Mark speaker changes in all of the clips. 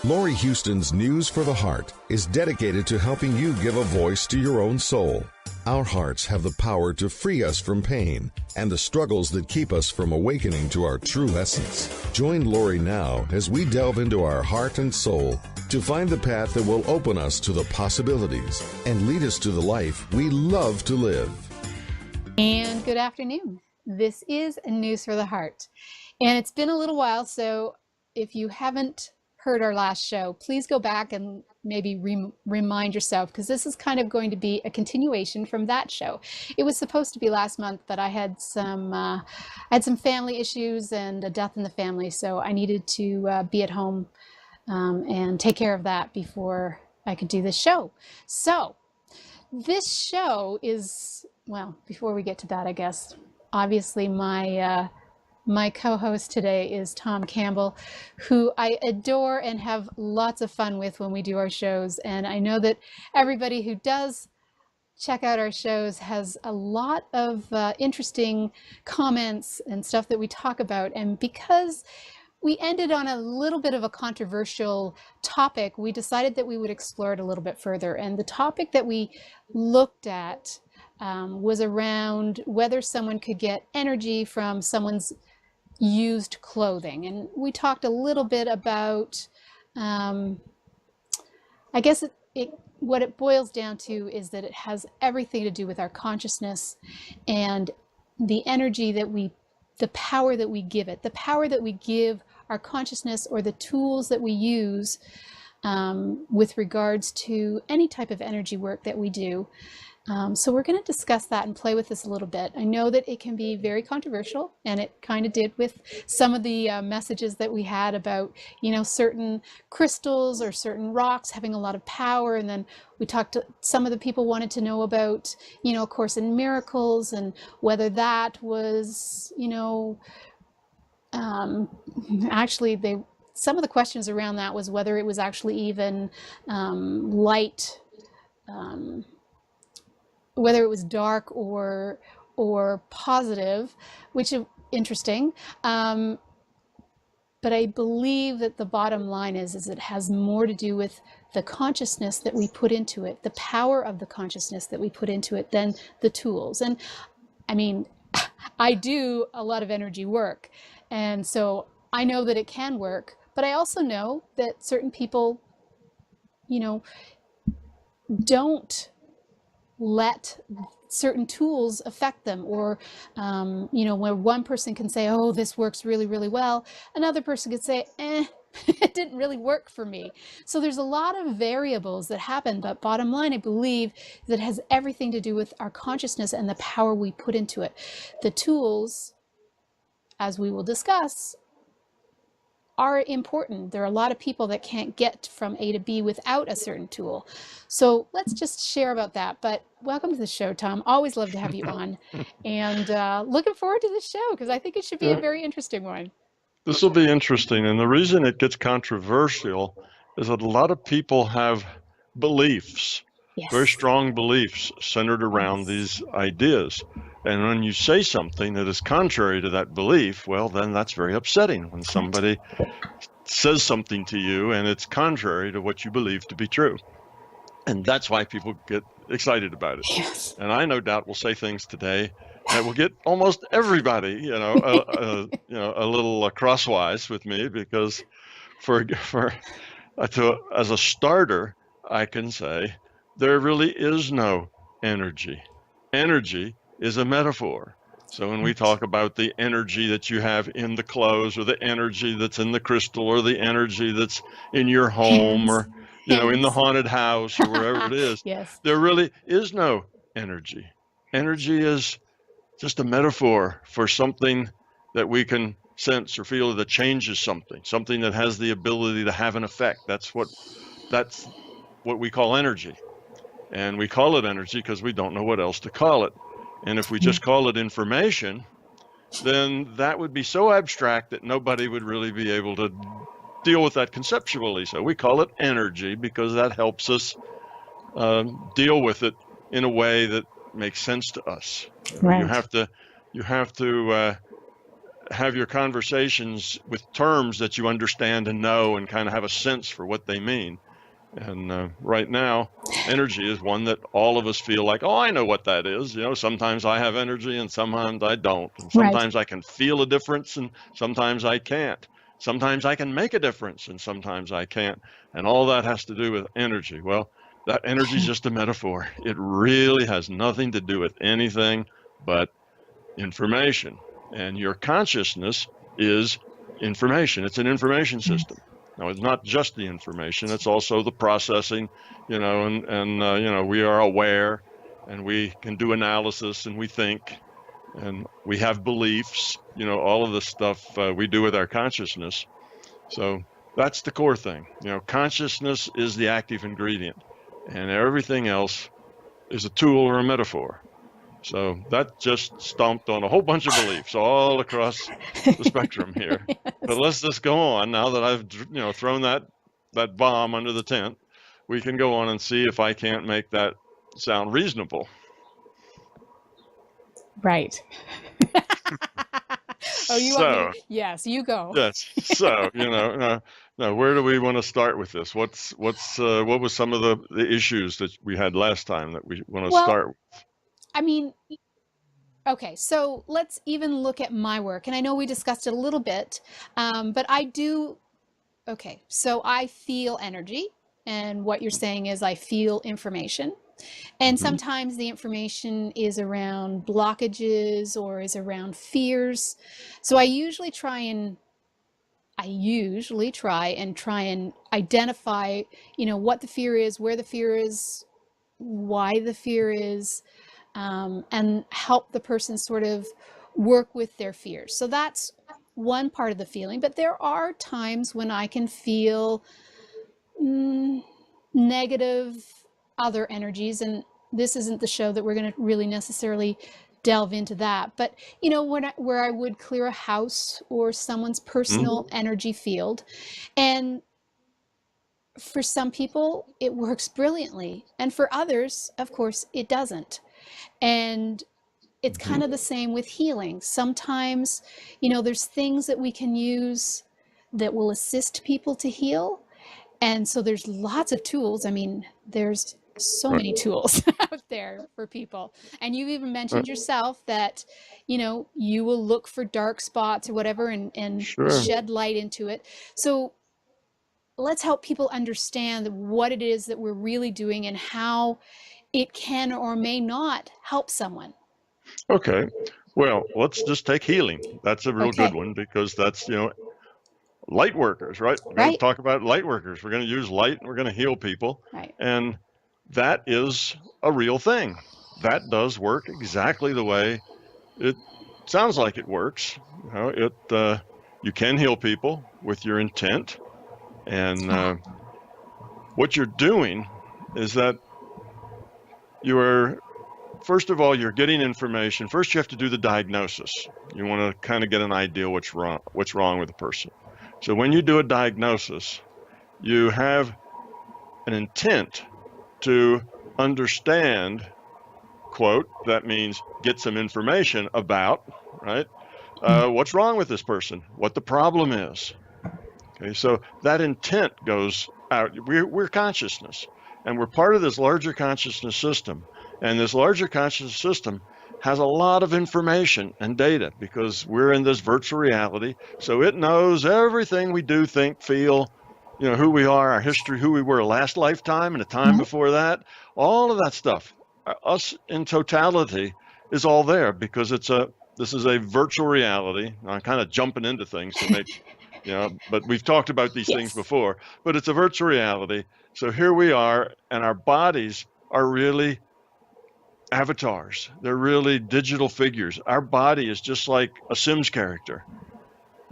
Speaker 1: Laurie Huston's News for the Heart is dedicated to helping you give a voice to your own soul. Our hearts have the power to free us from pain and the struggles that keep us from awakening to our true essence. Join Laurie now as we delve into our heart and soul to find the path that will open us to the possibilities and lead us to the life we love to live.
Speaker 2: And good afternoon. This is News for the Heart. And it's been a little while, so if you haven't heard our last show, please go back and maybe remind yourself, because this is kind of going to be a continuation from that show. It was supposed to be last month, but I had some family issues and a death in the family, so I needed to be at home and take care of that before I could do this show. So this show is, well, before we get to that, I guess, obviously my co-host today is Tom Campbell, who I adore and have lots of fun with when we do our shows. And I know that everybody who does check out our shows has a lot of interesting comments and stuff that we talk about. And because we ended on a little bit of a controversial topic, we decided that we would explore it a little bit further. And the topic that we looked at was around whether someone could get energy from someone's used clothing. And we talked a little bit about, I guess what it boils down to is that it has everything to do with our consciousness and the energy that the power that we give it, the power that we give our consciousness, or the tools that we use with regards to any type of energy work that we do. So we're going to discuss that and play with this a little bit. I know that it can be very controversial, and it kind of did with some of the messages that we had about, certain crystals or certain rocks having a lot of power. And then we talked to some of the people wanted to know about, A Course in Miracles, and whether that was, actually some of the questions around that was whether it was actually even light, whether it was dark or positive, which is interesting. But I believe that the bottom line is it has more to do with the consciousness that we put into it, the power of the consciousness that we put into it, than the tools. And I mean, I do a lot of energy work, and so I know that it can work, but I also know that certain people, don't let certain tools affect them, or where one person can say, oh, this works really, really well, another person could say, it didn't really work for me. So there's a lot of variables that happen, but bottom line, I believe that it has everything to do with our consciousness and the power we put into it. The tools, as we will discuss, are important. There are a lot of people that can't get from A to B without a certain tool. So let's just share about that. But welcome to the show, Tom. Always love to have you on. And looking forward to the show, because I think it should be a very interesting one.
Speaker 3: This will be interesting. And the reason it gets controversial is that a lot of people have beliefs, very strong beliefs centered around these ideas. And when you say something that is contrary to that belief, well, then that's very upsetting when somebody says something to you and it's contrary to what you believe to be true. And that's why people get excited about it.
Speaker 2: Yes.
Speaker 3: And I no doubt will say things today that will get almost everybody, a little crosswise with me, because as a starter, I can say there really is no energy. Energy is a metaphor. So when we talk about the energy that you have in the clothes, or the energy that's in the crystal, or the energy that's in your home, or in the haunted house, or wherever it is, there really is no energy. Energy is just a metaphor for something that we can sense or feel that changes something that has the ability to have an effect. That's what we call energy. And we call it energy because we don't know what else to call it. And if we just call it information, then that would be so abstract that nobody would really be able to deal with that conceptually. So we call it energy because that helps us deal with it in a way that makes sense to us.
Speaker 2: Right.
Speaker 3: You have to have your conversations with terms that you understand and know and kind of have a sense for what they mean. And right now, energy is one that all of us feel like, oh, I know what that is. Sometimes I have energy and sometimes I don't. And sometimes I can feel a difference and sometimes I can't. Sometimes I can make a difference and sometimes I can't. And all that has to do with energy. Well, that energy is just a metaphor. It really has nothing to do with anything but information. And your consciousness is information. It's an information system. Now, it's not just the information, it's also the processing, and we are aware and we can do analysis and we think and we have beliefs, all of the stuff we do with our consciousness. So that's the core thing. Consciousness is the active ingredient and everything else is a tool or a metaphor. So that just stomped on a whole bunch of beliefs all across the spectrum here. Yes. But let's just go on now that I've thrown that bomb under the tent. We can go on and see if I can't make that sound reasonable.
Speaker 2: Right. Oh, you want me to? Yes, you go.
Speaker 3: Yes. So now where do we want to start with this? What was some of the issues that we had last time that we want to start with?
Speaker 2: I mean, okay, so let's even look at my work. And I know we discussed it a little bit, but okay, so I feel energy. And what you're saying is I feel information. And sometimes the information is around blockages or is around fears. So I usually try and identify, what the fear is, where the fear is, why the fear is, and help the person sort of work with their fears. So that's one part of the feeling, but there are times when I can feel negative other energies, and this isn't the show that we're going to really necessarily delve into that, but where I would clear a house or someone's personal energy field, and for some people it works brilliantly, and for others, of course, it doesn't. And it's kind of the same with healing. Sometimes, there's things that we can use that will assist people to heal. And so there's lots of tools. I mean, there's so many tools out there for people. And you've even mentioned yourself that, you will look for dark spots or whatever and shed light into it. So let's help people understand what it is that we're really doing and how it can or may not help someone.
Speaker 3: Okay. Well, let's just take healing. That's a real good one, because that's, light workers, right? We're going to talk about light workers. We're going to use light and we're going to heal people. Right. And that is a real thing. That does work exactly the way it sounds like it works. You can heal people with your intent. And what you're doing is that first of all, you're getting information. First, you have to do the diagnosis. You want to kind of get an idea what's wrong with a person. So when you do a diagnosis, you have an intent to understand, quote, that means get some information about, right? What's wrong with this person, what the problem is. Okay, so that intent goes out. We're consciousness, and we're part of this larger consciousness system. And this larger consciousness system has a lot of information and data, because we're in this virtual reality. So it knows everything we do, think, feel, who we are, our history, who we were last lifetime and the time before that. All of that stuff, us in totality, is all there, because this is a virtual reality. I'm kind of jumping into things to make, but we've talked about these things before, but it's a virtual reality. So here we are, and our bodies are really avatars. They're really digital figures. Our body is just like a Sims character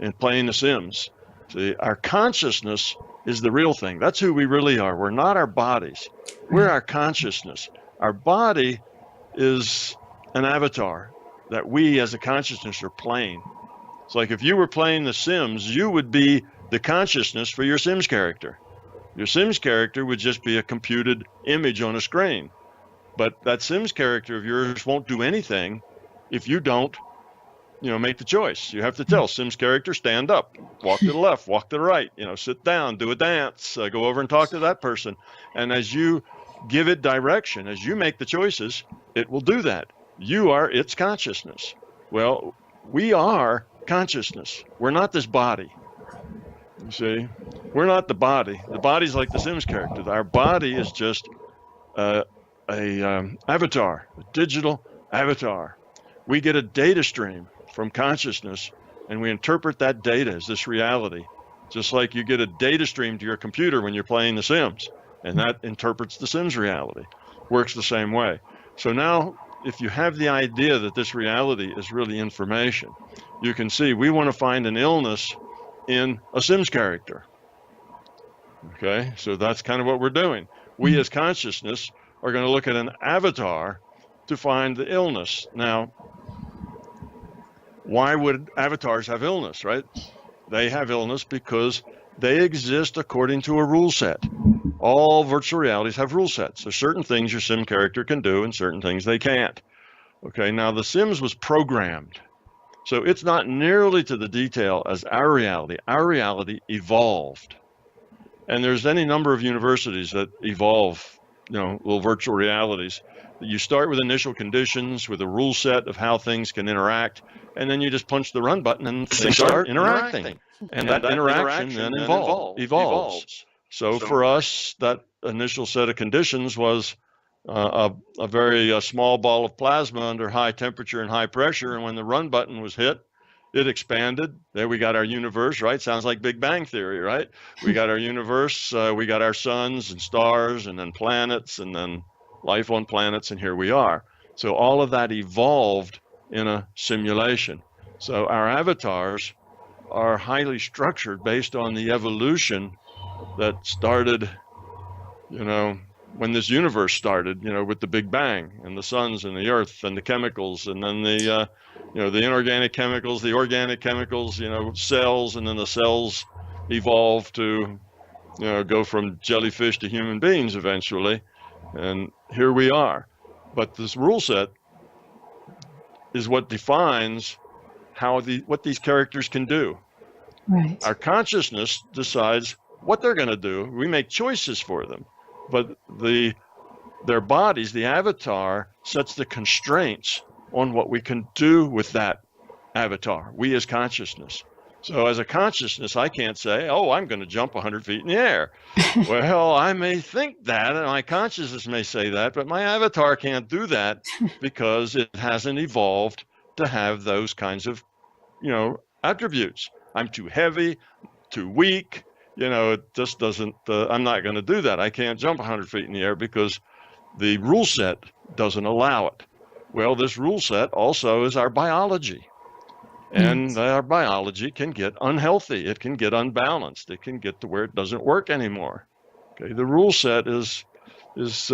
Speaker 3: in playing The Sims. See, our consciousness is the real thing. That's who we really are. We're not our bodies. We're our consciousness. Our body is an avatar that we as a consciousness are playing. It's like if you were playing The Sims, you would be the consciousness for your Sims character. Your Sims character would just be a computed image on a screen. But that Sims character of yours won't do anything if you don't make the choice. You have to tell Sim's character, stand up, walk to the left, walk to the right, sit down, do a dance, go over and talk to that person. And as you give it direction, as you make the choices, it will do that. You are its consciousness. Well, we are consciousness. We're not this body. You see, we're not the body. The body's like the Sims character. Our body is just a avatar, a digital avatar. We get a data stream from consciousness, and we interpret that data as this reality, just like you get a data stream to your computer when you're playing The Sims, and that interprets the Sims reality. Works the same way. So now, if you have the idea that this reality is really information, you can see we want to find an illness in a Sims character. Okay, so that's kind of what we're doing. We as consciousness are going to look at an avatar to find the illness. Now, why would avatars have illness, right? They have illness because they exist according to a rule set. All virtual realities have rule sets. There's certain things your Sim character can do and certain things they can't. Okay, now The Sims was programmed. So it's not nearly to the detail as our reality. Our reality evolved. And there's any number of universities that evolve, little virtual realities. You start with initial conditions, with a rule set of how things can interact, and then you just punch the run button and things start interacting. And that interaction then evolves. So for us, that initial set of conditions was a very small ball of plasma under high temperature and high pressure, and when the run button was hit, it expanded. There we got our universe, right? Sounds like Big Bang Theory, right? We got our universe, we got our suns and stars, and then planets, and then life on planets, and here we are. So all of that evolved in a simulation. So our avatars are highly structured based on the evolution that started, when this universe started, with the Big Bang and the suns and the earth and the chemicals, and then the inorganic chemicals, the organic chemicals, cells, and then the cells evolved to, go from jellyfish to human beings eventually. And here we are. But this rule set is what defines what these characters can do.
Speaker 2: Right.
Speaker 3: Our consciousness decides what they're going to do. We make choices for them. But their bodies, the avatar, sets the constraints on what we can do with that avatar, we as consciousness. So as a consciousness, I can't say, oh, I'm going to jump 100 feet in the air. Well, I may think that, and my consciousness may say that, but my avatar can't do that because it hasn't evolved to have those kinds of, attributes. I'm too heavy, too weak, it just doesn't, I'm not going to do that. I can't jump 100 feet in the air because the rule set doesn't allow it. Well, this rule set also is our biology. And our biology can get unhealthy. It can get unbalanced. It can get to where it doesn't work anymore. Okay, the rule set is it's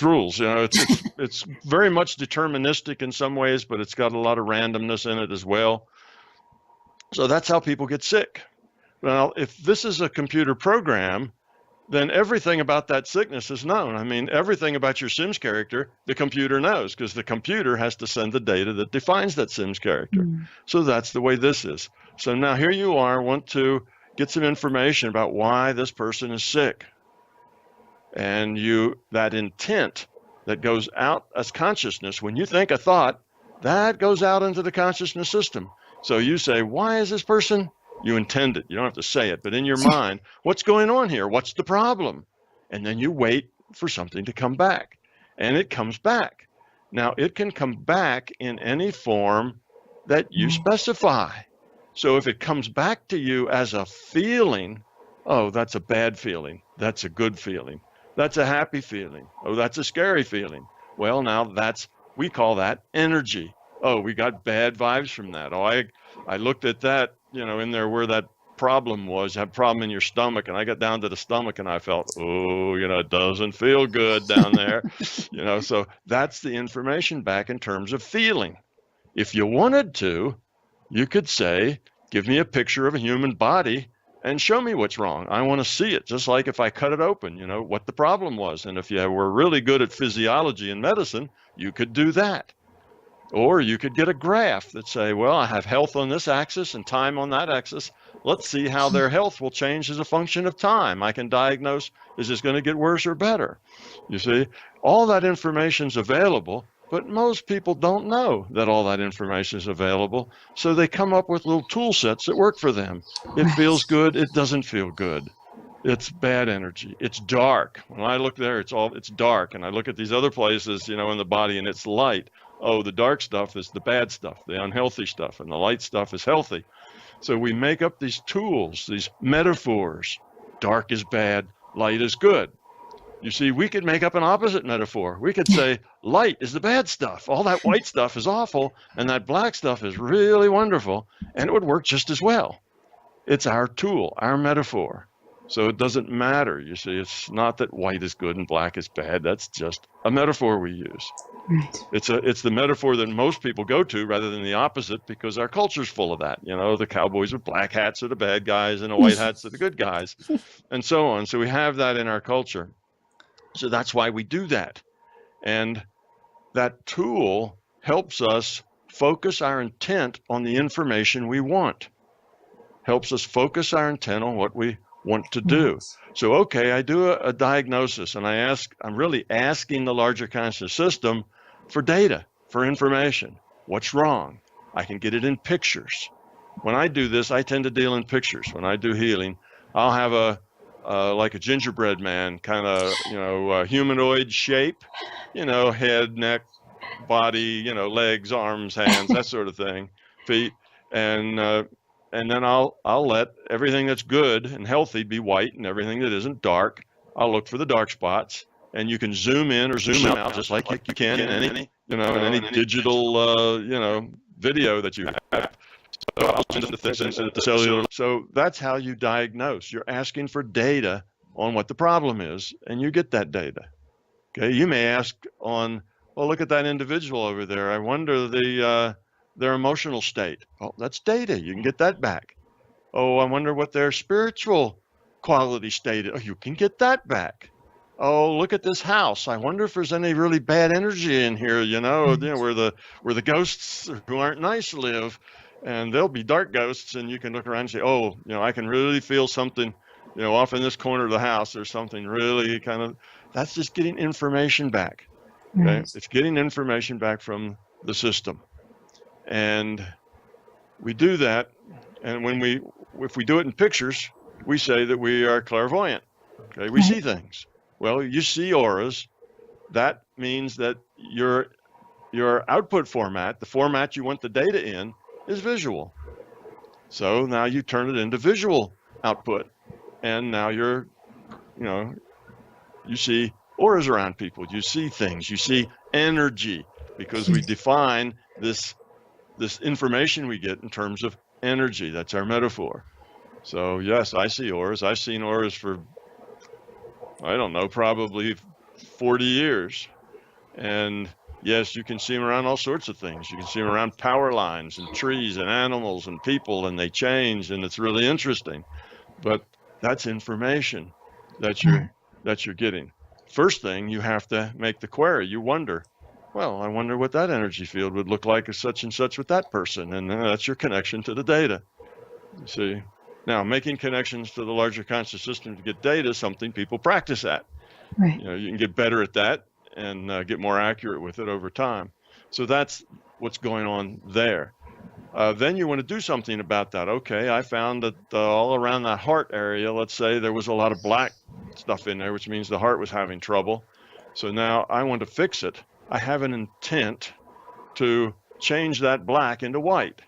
Speaker 3: rules. It's very much deterministic in some ways, but it's got a lot of randomness in it as well. So that's how people get sick. Well, if this is a computer program, then everything about that sickness is known. I mean, everything about your Sims character, the computer knows, because the computer has to send the data that defines that Sims character. So that's the way this is. So now here you are, want to get some information about why this person is sick. And that intent that goes out as consciousness, when you think a thought, that goes out into the consciousness system. So you say, why is this person? You intend it. You don't have to say it, but in your mind, what's going on here? What's the problem? And then you wait for something to come back, and it comes back. Now, it can come back in any form that you specify. So if it comes back to you as a feeling, oh, that's a bad feeling. That's a good feeling. That's a happy feeling. Oh, that's a scary feeling. Well, now we call that energy. Oh, we got bad vibes from that. Oh, I looked at that, in there where that problem was, have problem in your stomach, and I got down to the stomach and I felt, oh, it doesn't feel good down there. So that's the information back in terms of feeling. If you wanted to, you could say, give me a picture of a human body and show me what's wrong. I want to see it, just like if I cut it open, what the problem was. And if you were really good at physiology and medicine, you could do that. Or you could get a graph that say, well, I have health on this axis and time on that axis. Let's see how their health will change as a function of time. I can diagnose, is this going to get worse or better? You see, all that information is available, but most people don't know that all that information is available. So they come up with little tool sets that work for them. It feels good. It doesn't feel good. It's bad energy. It's dark. When I look there, it's dark. And I look at these other places, in the body, and it's light. Oh, the dark stuff is the bad stuff, the unhealthy stuff, and the light stuff is healthy. So we make up these tools, these metaphors. Dark is bad, light is good. You see, we could make up an opposite metaphor. We could say light is the bad stuff. All that white stuff is awful, and that black stuff is really wonderful, and it would work just as well. It's our tool, our metaphor. So it doesn't matter. You see, it's not that white is good and black is bad. That's just a metaphor we use.
Speaker 2: Right.
Speaker 3: It's the metaphor that most people go to rather than the opposite, because our culture's full of that. The cowboys with black hats are the bad guys and the white hats are the good guys, and so on. So we have that in our culture. So that's why we do that. And that tool helps us focus our intent on the information we want. Helps us focus our intent on what we want to do. So, okay, I do a diagnosis, and I'm really asking the larger conscious system for data, for information. What's wrong? I can get it in pictures. When I do this, I tend to deal in pictures. When I do healing, I'll have like a gingerbread man, kind of, humanoid shape, head, neck, body, legs, arms, hands, that sort of thing, feet, and then I'll let everything that's good and healthy be white, and everything that isn't dark, I'll look for the dark spots. And you can zoom in or zoom out just like you can in any, in any digital, video that you have. So I'll send the cellular. So that's how you diagnose. You're asking for data on what the problem is, and you get that data. Okay, you may ask well, look at that individual over there. I wonder their emotional state. Oh, that's data. You can get that back. Oh, I wonder what their spiritual quality state is. Oh, you can get that back. Oh, look at this house. I wonder if there's any really bad energy in here, where the ghosts who aren't nice live, and there'll be dark ghosts, and you can look around and say, oh, I can really feel something, off in this corner of the house. There's something really that's just getting information back. Okay? Right. It's getting information back from the system. And we do that, and if we do it in pictures, we say that we are clairvoyant. Okay, we see things. Well, you see auras. That means that your output format, the format you want the data in, is visual. So now you turn it into visual output, and now you see auras around people. You see things. You see energy, because we define this information we get in terms of energy. That's our metaphor. So yes, I see auras. I've seen auras for, I don't know, probably 40 years. And yes, you can see them around all sorts of things. You can see them around power lines and trees and animals and people, and they change, and it's really interesting. But that's information that you're getting. First thing, you have to make the query. You wonder, well, I wonder what that energy field would look like as such and such with that person. And that's your connection to the data. You see? Now, making connections to the larger conscious system to get data is something people practice at.
Speaker 2: Right.
Speaker 3: You can get better at that and get more accurate with it over time. So that's what's going on there. Then you want to do something about that. Okay, I found that all around that heart area, let's say there was a lot of black stuff in there, which means the heart was having trouble. So now I want to fix it. I have an intent to change that black into white.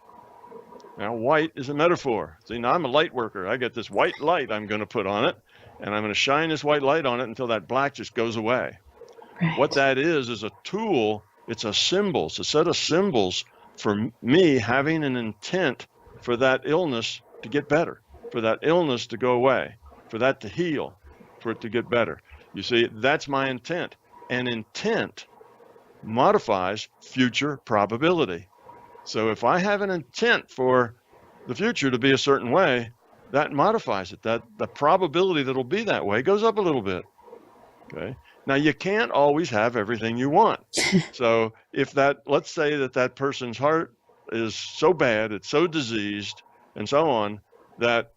Speaker 3: Now, white is a metaphor. See, now I'm a light worker. I get this white light I'm going to put on it, and I'm going to shine this white light on it until that black just goes away.
Speaker 2: Right.
Speaker 3: What that is a tool. It's a symbol. It's a set of symbols for me having an intent for that illness to get better, for that illness to go away, for that to heal, for it to get better. You see, that's my intent. And intent modifies future probability. So if I have an intent for the future to be a certain way, that modifies it. That the probability that it'll be that way goes up a little bit. Okay. Now, you can't always have everything you want. So if let's say that person's heart is so bad, it's so diseased and so on, that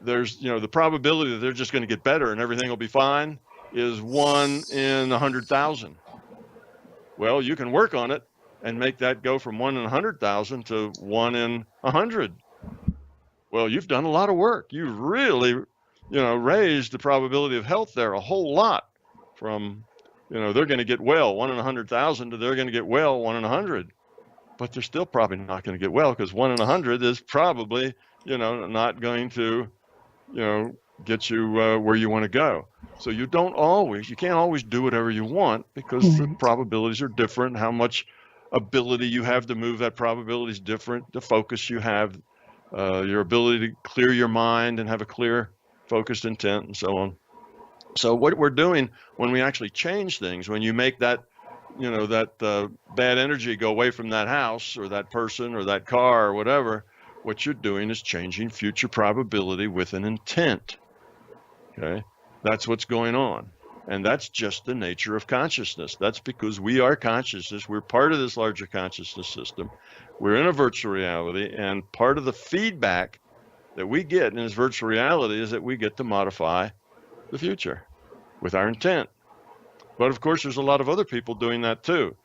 Speaker 3: there's, the probability that they're just going to get better and everything will be fine is 1 in 100,000. Well, you can work on it and make that go from 1 in 100,000 to 1 in 100. Well, you've done a lot of work. You've really, raised the probability of health there a whole lot from, they're going to get well 1 in 100,000 to they're going to get well 1 in 100. But they're still probably not going to get well because 1 in 100 is probably, not going to, get you where you want to go. So you can't always do whatever you want because the probabilities are different. How much ability you have to move that probability is different. The focus you have, your ability to clear your mind and have a clear, focused intent and so on. So what we're doing when we actually change things, when you make that, bad energy go away from that house or that person or that car or whatever, what you're doing is changing future probability with an intent. Okay, that's what's going on. And that's just the nature of consciousness. That's because we are consciousness. We're part of this larger consciousness system. We're in a virtual reality, and part of the feedback that we get in this virtual reality is that we get to modify the future with our intent. But of course, there's a lot of other people doing that too.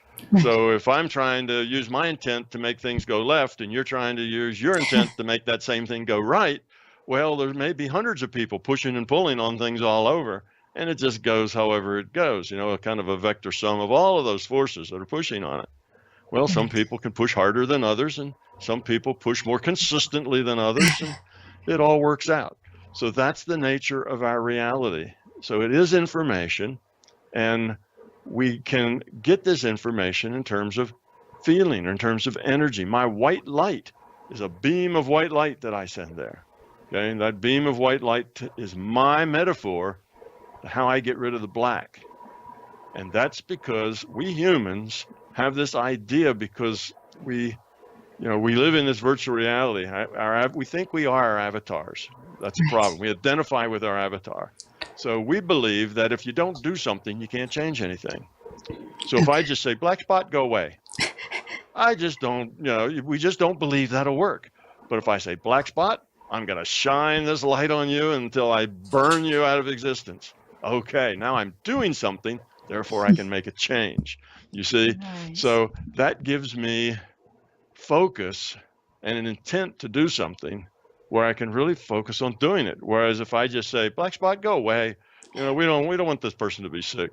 Speaker 3: So if I'm trying to use my intent to make things go left and you're trying to use your intent to make that same thing go right, well, there may be hundreds of people pushing and pulling on things all over, and it just goes however it goes, a kind of a vector sum of all of those forces that are pushing on it. Well, some people can push harder than others, and some people push more consistently than others, and it all works out. So that's the nature of our reality. So it is information, and we can get this information in terms of feeling, or in terms of energy. My white light is a beam of white light that I send there. Okay, and that beam of white light is my metaphor to how I get rid of the black. And that's because we humans have this idea, because we live in this virtual reality. We think we are our avatars. That's a problem. We identify with our avatar. So we believe that if you don't do something, you can't change anything. So if I just say, black spot, go away, I just don't, we just don't believe that'll work. But if I say, black spot, I'm going to shine this light on you until I burn you out of existence. Okay, now I'm doing something, therefore I can make a change. You see?
Speaker 2: Nice.
Speaker 3: So that gives me focus and an intent to do something where I can really focus on doing it. Whereas if I just say, black spot, go away, we don't want this person to be sick,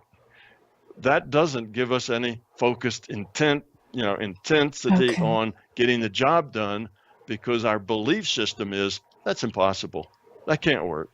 Speaker 3: that doesn't give us any focused intent, intensity on getting the job done, because our belief system is, that's impossible. That can't work.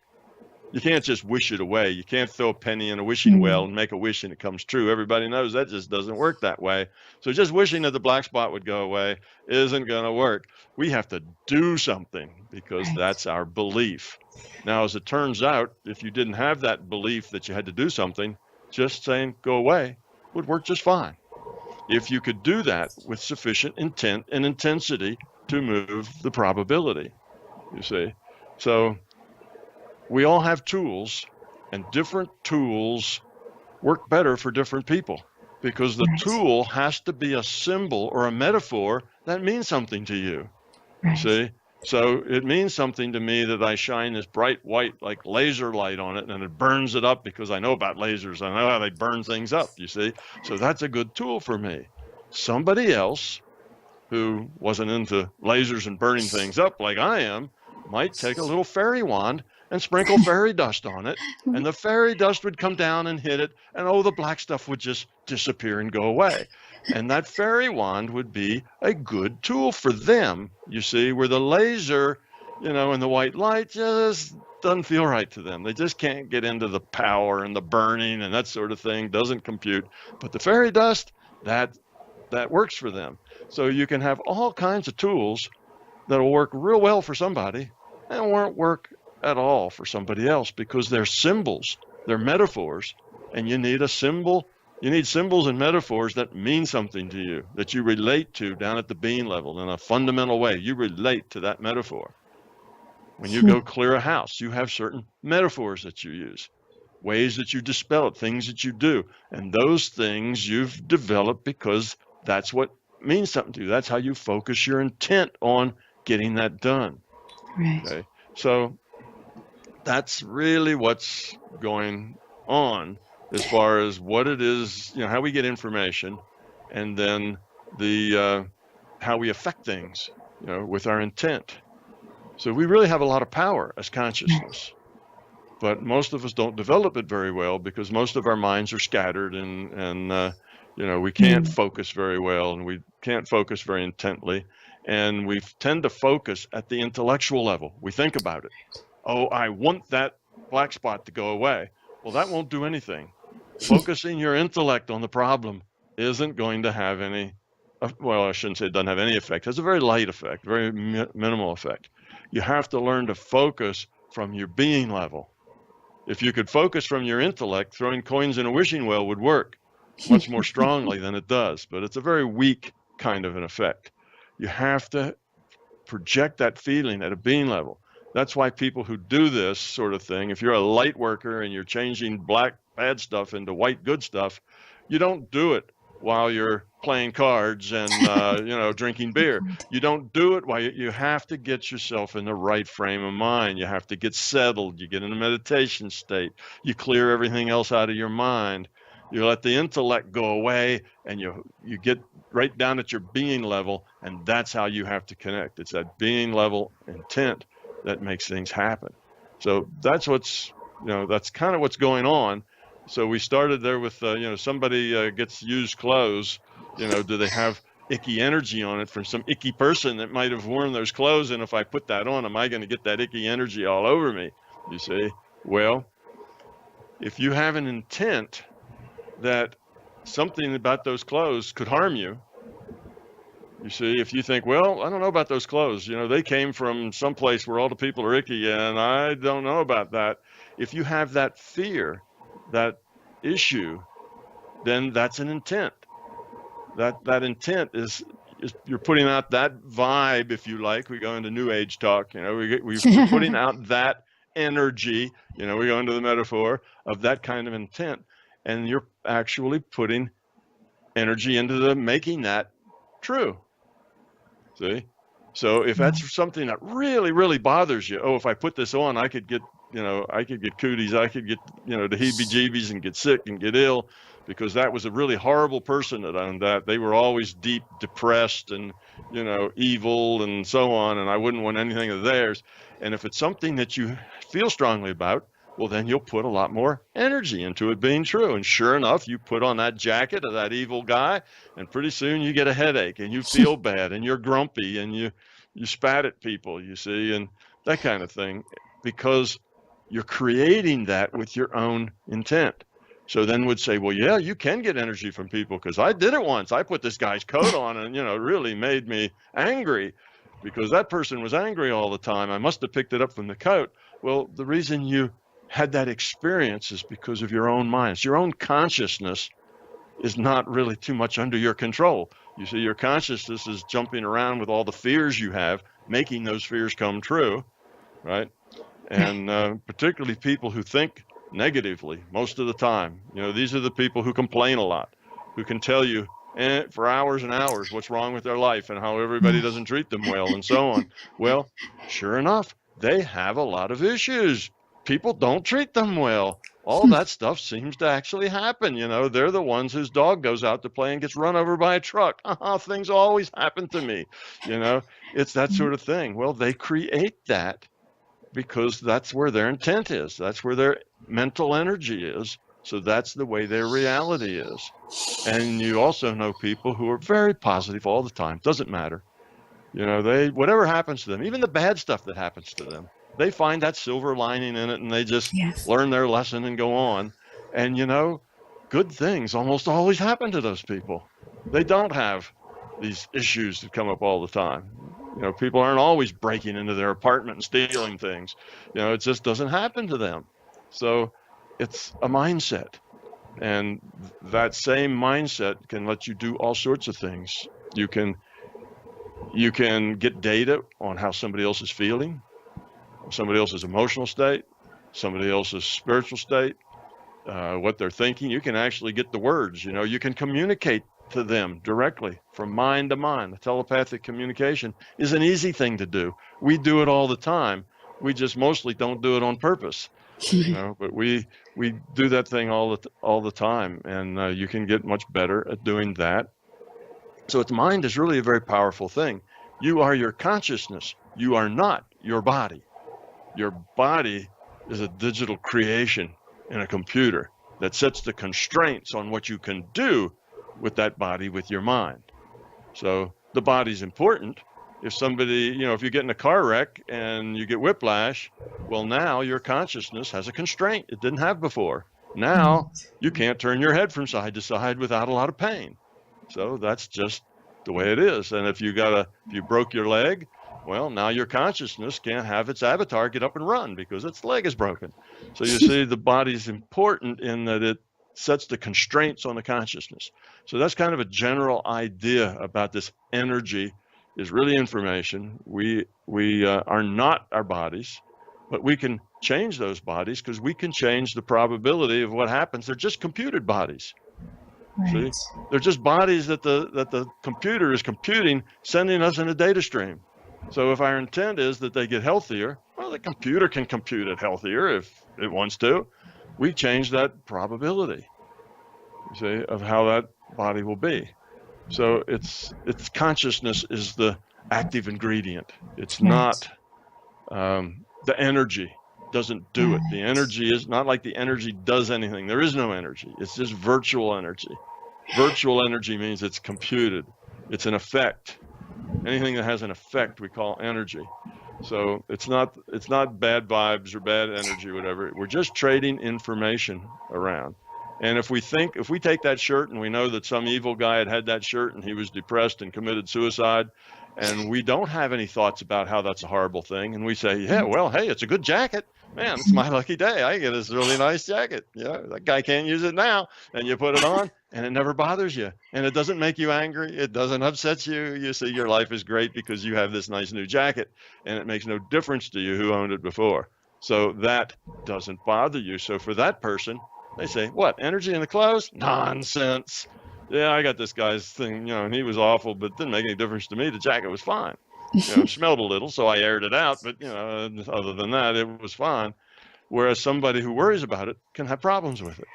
Speaker 3: You can't just wish it away. You can't throw a penny in a wishing well and make a wish and it comes true. Everybody knows that just doesn't work that way. So just wishing that the black spot would go away isn't going to work. We have to do something, because that's our belief. Now, as it turns out, if you didn't have that belief that you had to do something, just saying go away would work just fine. If you could do that with sufficient intent and intensity to move the probability, you see. So we all have tools, and different tools work better for different people, because the tool has to be a symbol or a metaphor that means something to you. See? So it means something to me that I shine this bright white, like laser light on it, and it burns it up, because I know about lasers. I know how they burn things up, you see? So that's a good tool for me. Somebody else who wasn't into lasers and burning things up like I am might take a little fairy wand and sprinkle fairy dust on it, and the fairy dust would come down and hit it, and the black stuff would just disappear and go away. And that fairy wand would be a good tool for them, you see, where the laser, and the white light just doesn't feel right to them. They just can't get into the power and the burning and that sort of thing, doesn't compute. But the fairy dust, that works for them. So you can have all kinds of tools that'll work real well for somebody and won't work at all for somebody else, because they're symbols, they're metaphors, and you need a symbol. You need symbols and metaphors that mean something to you, that you relate to down at the being level in a fundamental way. You relate to that metaphor. When you go clear a house, you have certain metaphors that you use. ways that you dispel it, things that you do. And those things you've developed because that's what means something to you. That's how you focus your intent on getting that done.
Speaker 2: Right.
Speaker 3: Okay. So that's really what's going on as far as what it is, how we get information, and then the how we affect things, with our intent. So we really have a lot of power as consciousness, but most of us don't develop it very well because most of our minds are scattered, and we can't focus very well, and we can't focus very intently, and we tend to focus at the intellectual level. We think about it. Oh, I want that black spot to go away. Well, that won't do anything. Focusing your intellect on the problem isn't going to have any, well, I shouldn't say it doesn't have any effect. It has a very light effect, very minimal effect. You have to learn to focus from your being level. If you could focus from your intellect, throwing coins in a wishing well would work much more strongly than it does, but it's a very weak kind of an effect. You have to project that feeling at a being level. That's why people who do this sort of thing, if you're a light worker and you're changing black bad stuff into white good stuff, you don't do it while you're playing cards and drinking beer. You don't do it while you have to get yourself in the right frame of mind. You have to get settled. You get in a meditation state. You clear everything else out of your mind. You let the intellect go away, and you get right down at your being level, and that's how you have to connect. It's that being level intent that makes things happen. So that's that's kind of what's going on. So we started there with, somebody gets used clothes, do they have icky energy on it from some icky person that might have worn those clothes? And if I put that on, am I going to get that icky energy all over me? You see? Well, if you have an intent that something about those clothes could harm you, you see, if you think, well, I don't know about those clothes, they came from someplace where all the people are icky, and I don't know about that. If you have that fear, that issue, then that's an intent. That intent is you're putting out that vibe, if you like. We go into New Age talk, we're putting out that energy, we go into the metaphor of that kind of intent, and you're actually putting energy into making that true. See? So if that's something that really, really bothers you, if I put this on, I could get cooties, I could get, the heebie-jeebies and get sick and get ill, because that was a really horrible person that owned that. They were always deep depressed and, evil and so on, and I wouldn't want anything of theirs. And if it's something that you feel strongly about, well, then you'll put a lot more energy into it being true. And sure enough, you put on that jacket of that evil guy, and pretty soon you get a headache and you feel bad and you're grumpy and you spat at people, you see, and that kind of thing, because you're creating that with your own intent. So then would say, well, yeah, you can get energy from people, because I did it once. I put this guy's coat on and, it really made me angry because that person was angry all the time. I must have picked it up from the coat. Well, the reason you had that experience is because of your own mind. It's your own consciousness is not really too much under your control. You see, your consciousness is jumping around with all the fears you have, making those fears come true, right? And particularly people who think negatively most of the time. These are the people who complain a lot, who can tell you for hours and hours what's wrong with their life and how everybody doesn't treat them well and so on. Well, sure enough, they have a lot of issues. People don't treat them well. All that stuff seems to actually happen. They're the ones whose dog goes out to play and gets run over by a truck. Things always happen to me. It's that sort of thing. Well, they create that because that's where their intent is. That's where their mental energy is. So that's the way their reality is. And you also know people who are very positive all the time. Doesn't matter. Whatever happens to them, even the bad stuff that happens to them, they find that silver lining in it, and they just learn their lesson and go on. And, good things almost always happen to those people. They don't have these issues that come up all the time. People aren't always breaking into their apartment and stealing things. It just doesn't happen to them. So it's a mindset. And that same mindset can let you do all sorts of things. You can get data on how somebody else is feeling, somebody else's emotional state, somebody else's spiritual state. what they're thinking. You can actually get the words, you can communicate to them directly from mind to mind. Telepathic communication is an easy thing to do. We do it all the time. We just mostly don't do it on purpose, but we do that thing all the time, and you can get much better at doing that. So its mind is really a very powerful thing. You are your consciousness. You are not your body. Your body is a digital creation in a computer that sets the constraints on what you can do with that body, with your mind. So the body's important. If somebody, if you get in a car wreck and you get whiplash, well, now your consciousness has a constraint it didn't have before. Now you can't turn your head from side to side without a lot of pain. So that's just the way it is. And if you broke your leg, well, now your consciousness can't have its avatar get up and run because its leg is broken. So you see, the body's important in that it sets the constraints on the consciousness. So that's kind of a general idea about this. Energy is really information. We are not our bodies, but we can change those bodies because we can change the probability of what happens. They're just computed bodies. Right. See? They're just bodies that the computer is computing, sending us in a data stream. So if our intent is that they get healthier, well, the computer can compute it healthier if it wants to. We change that probability, you see, of how that body will be. So its consciousness is the active ingredient. It's not the energy doesn't do it. The energy is not like the energy does anything. There is no energy. It's just virtual energy. Virtual energy means it's computed. It's an effect. Anything that has an effect we call energy. So it's not bad vibes or bad energy, whatever. We're just trading information around. And if we take that shirt and we know that some evil guy had that shirt and he was depressed and committed suicide, and we don't have any thoughts about how that's a horrible thing, and we say, yeah, well, hey, it's a good jacket. Man, it's my lucky day. I get this really nice jacket. That guy can't use it now. And you put it on and it never bothers you. And it doesn't make you angry. It doesn't upset you. You see, your life is great because you have this nice new jacket and it makes no difference to you who owned it before. So that doesn't bother you. So for that person, they say, what, energy in the clothes? Nonsense. Yeah, I got this guy's thing, and he was awful, but it didn't make any difference to me. The jacket was fine. Smelled a little, so I aired it out, but other than that, it was fine. Whereas somebody who worries about it can have problems with it.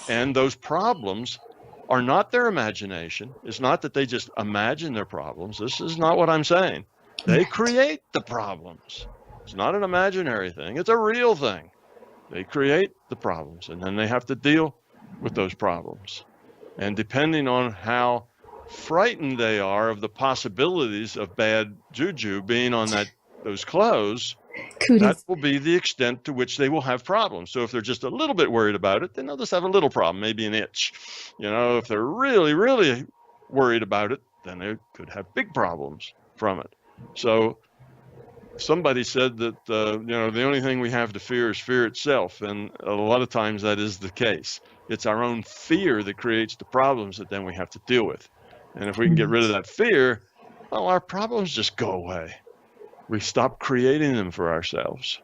Speaker 3: And those problems are not their imagination. It's not that they just imagine their problems. This is not what I'm saying. They create the problems. It's not an imaginary thing. It's a real thing. They create the problems, and then they have to deal with those problems. And depending on how frightened they are of the possibilities of bad juju being on those clothes, that will be the extent to which they will have problems. So if they're just a little bit worried about it, then they'll just have a little problem, maybe an itch. If they're really, really worried about it, then they could have big problems from it. So somebody said that, the only thing we have to fear is fear itself. And a lot of times that is the case. It's our own fear that creates the problems that then we have to deal with. And if we can get rid of that fear, well, our problems just go away. We stop creating them for ourselves.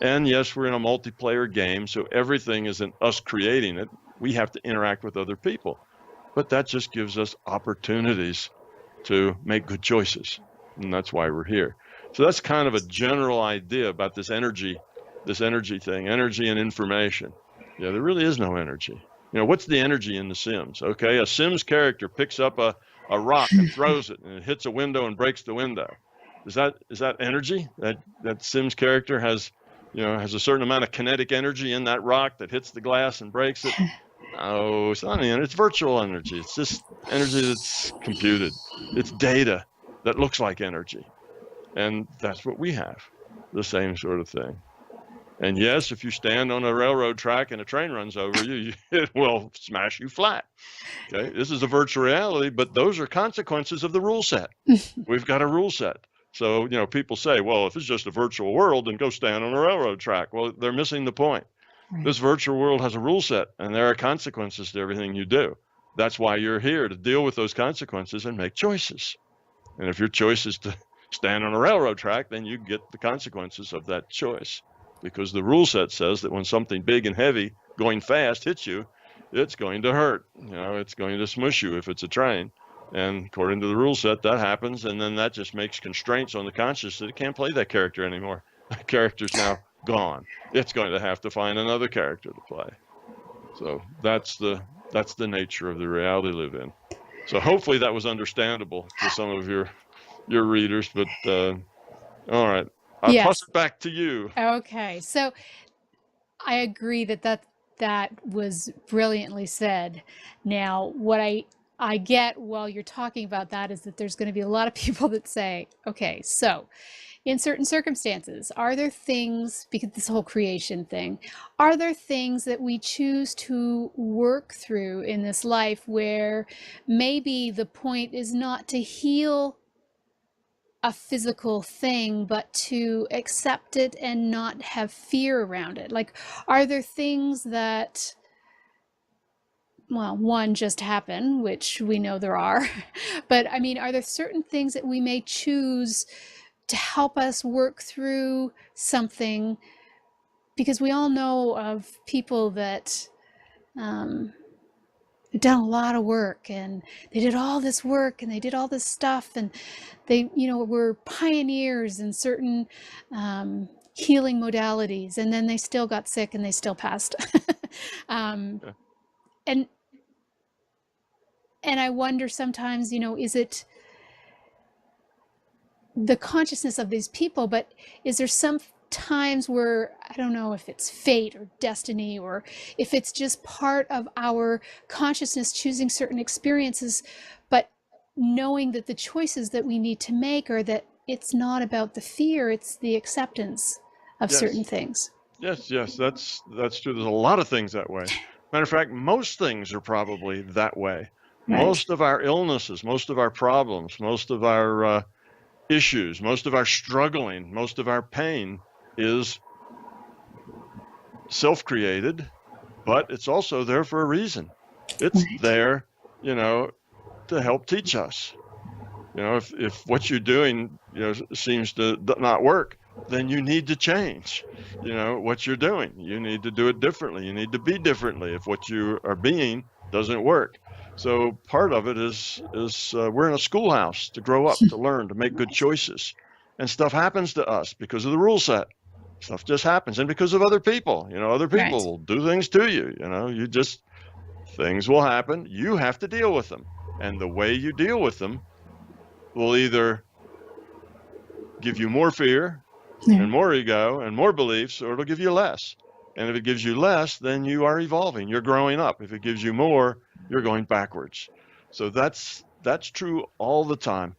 Speaker 3: And yes, we're in a multiplayer game, so everything isn't us creating it. We have to interact with other people. But that just gives us opportunities to make good choices. And that's why we're here. So that's kind of a general idea about this energy thing, energy and information. Yeah, there really is no energy. What's the energy in The Sims? Okay, a Sims character picks up a rock and throws it, and it hits a window and breaks the window. Is that energy? That Sims character has a certain amount of kinetic energy in that rock that hits the glass and breaks it? No, it's not energy. It's virtual energy. It's just energy that's computed. It's data that looks like energy. And that's what we have, the same sort of thing. And yes, if you stand on a railroad track and a train runs over you, it will smash you flat. Okay, this is a virtual reality, but those are consequences of the rule set. We've got a rule set. So, people say, well, if it's just a virtual world, then go stand on a railroad track. Well, they're missing the point. Right. This virtual world has a rule set, and there are consequences to everything you do. That's why you're here, to deal with those consequences and make choices. And if your choice is to stand on a railroad track, then you get the consequences of that choice. because the rule set says that when something big and heavy going fast hits you, it's going to hurt. It's going to smush you if it's a train. And according to the rule set, that happens, and then that just makes constraints on the conscious that it can't play that character anymore. That character's now gone. It's going to have to find another character to play. So that's the nature of the reality we live in. So hopefully that was understandable to some of your readers. But all right, I'll toss it back to you.
Speaker 2: Okay, so I agree that was brilliantly said. Now, what I get while you're talking about that is that there's going to be a lot of people that say, okay, so in certain circumstances, are there things, because this whole creation thing, are there things that we choose to work through in this life where maybe the point is not to heal a physical thing, but to accept it and not have fear around it? Like, are there things that, well, one, just happen, which we know there are, but I mean, are there certain things that we may choose to help us work through something? Because we all know of people that have done a lot of work, and they did all this work and they did all this stuff, and they, were pioneers in certain healing modalities, and then they still got sick and they still passed. And I wonder sometimes, is it the consciousness of these people, but is there some times where, I don't know if it's fate or destiny, or if it's just part of our consciousness choosing certain experiences, but knowing that the choices that we need to make are that it's not about the fear, it's the acceptance of certain things.
Speaker 3: Yes, that's true. There's a lot of things that way. Matter of fact, most things are probably that way. Right. Most of our illnesses, most of our problems, most of our issues, most of our struggling, most of our pain is self-created, but it's also there for a reason. It's there, to help teach us. If what you're doing, seems to not work, then you need to change, what you're doing. You need to do it differently. You need to be differently if what you are being doesn't work. So part of it is we're in a schoolhouse to grow up, to learn, to make good choices. And stuff happens to us because of the rule set. Stuff just happens. And because of other people, other people will do things to you, things will happen. You have to deal with them. And the way you deal with them will either give you more fear and more ego and more beliefs, or it'll give you less. And if it gives you less, then you are evolving. You're growing up. If it gives you more, you're going backwards. So that's true all the time.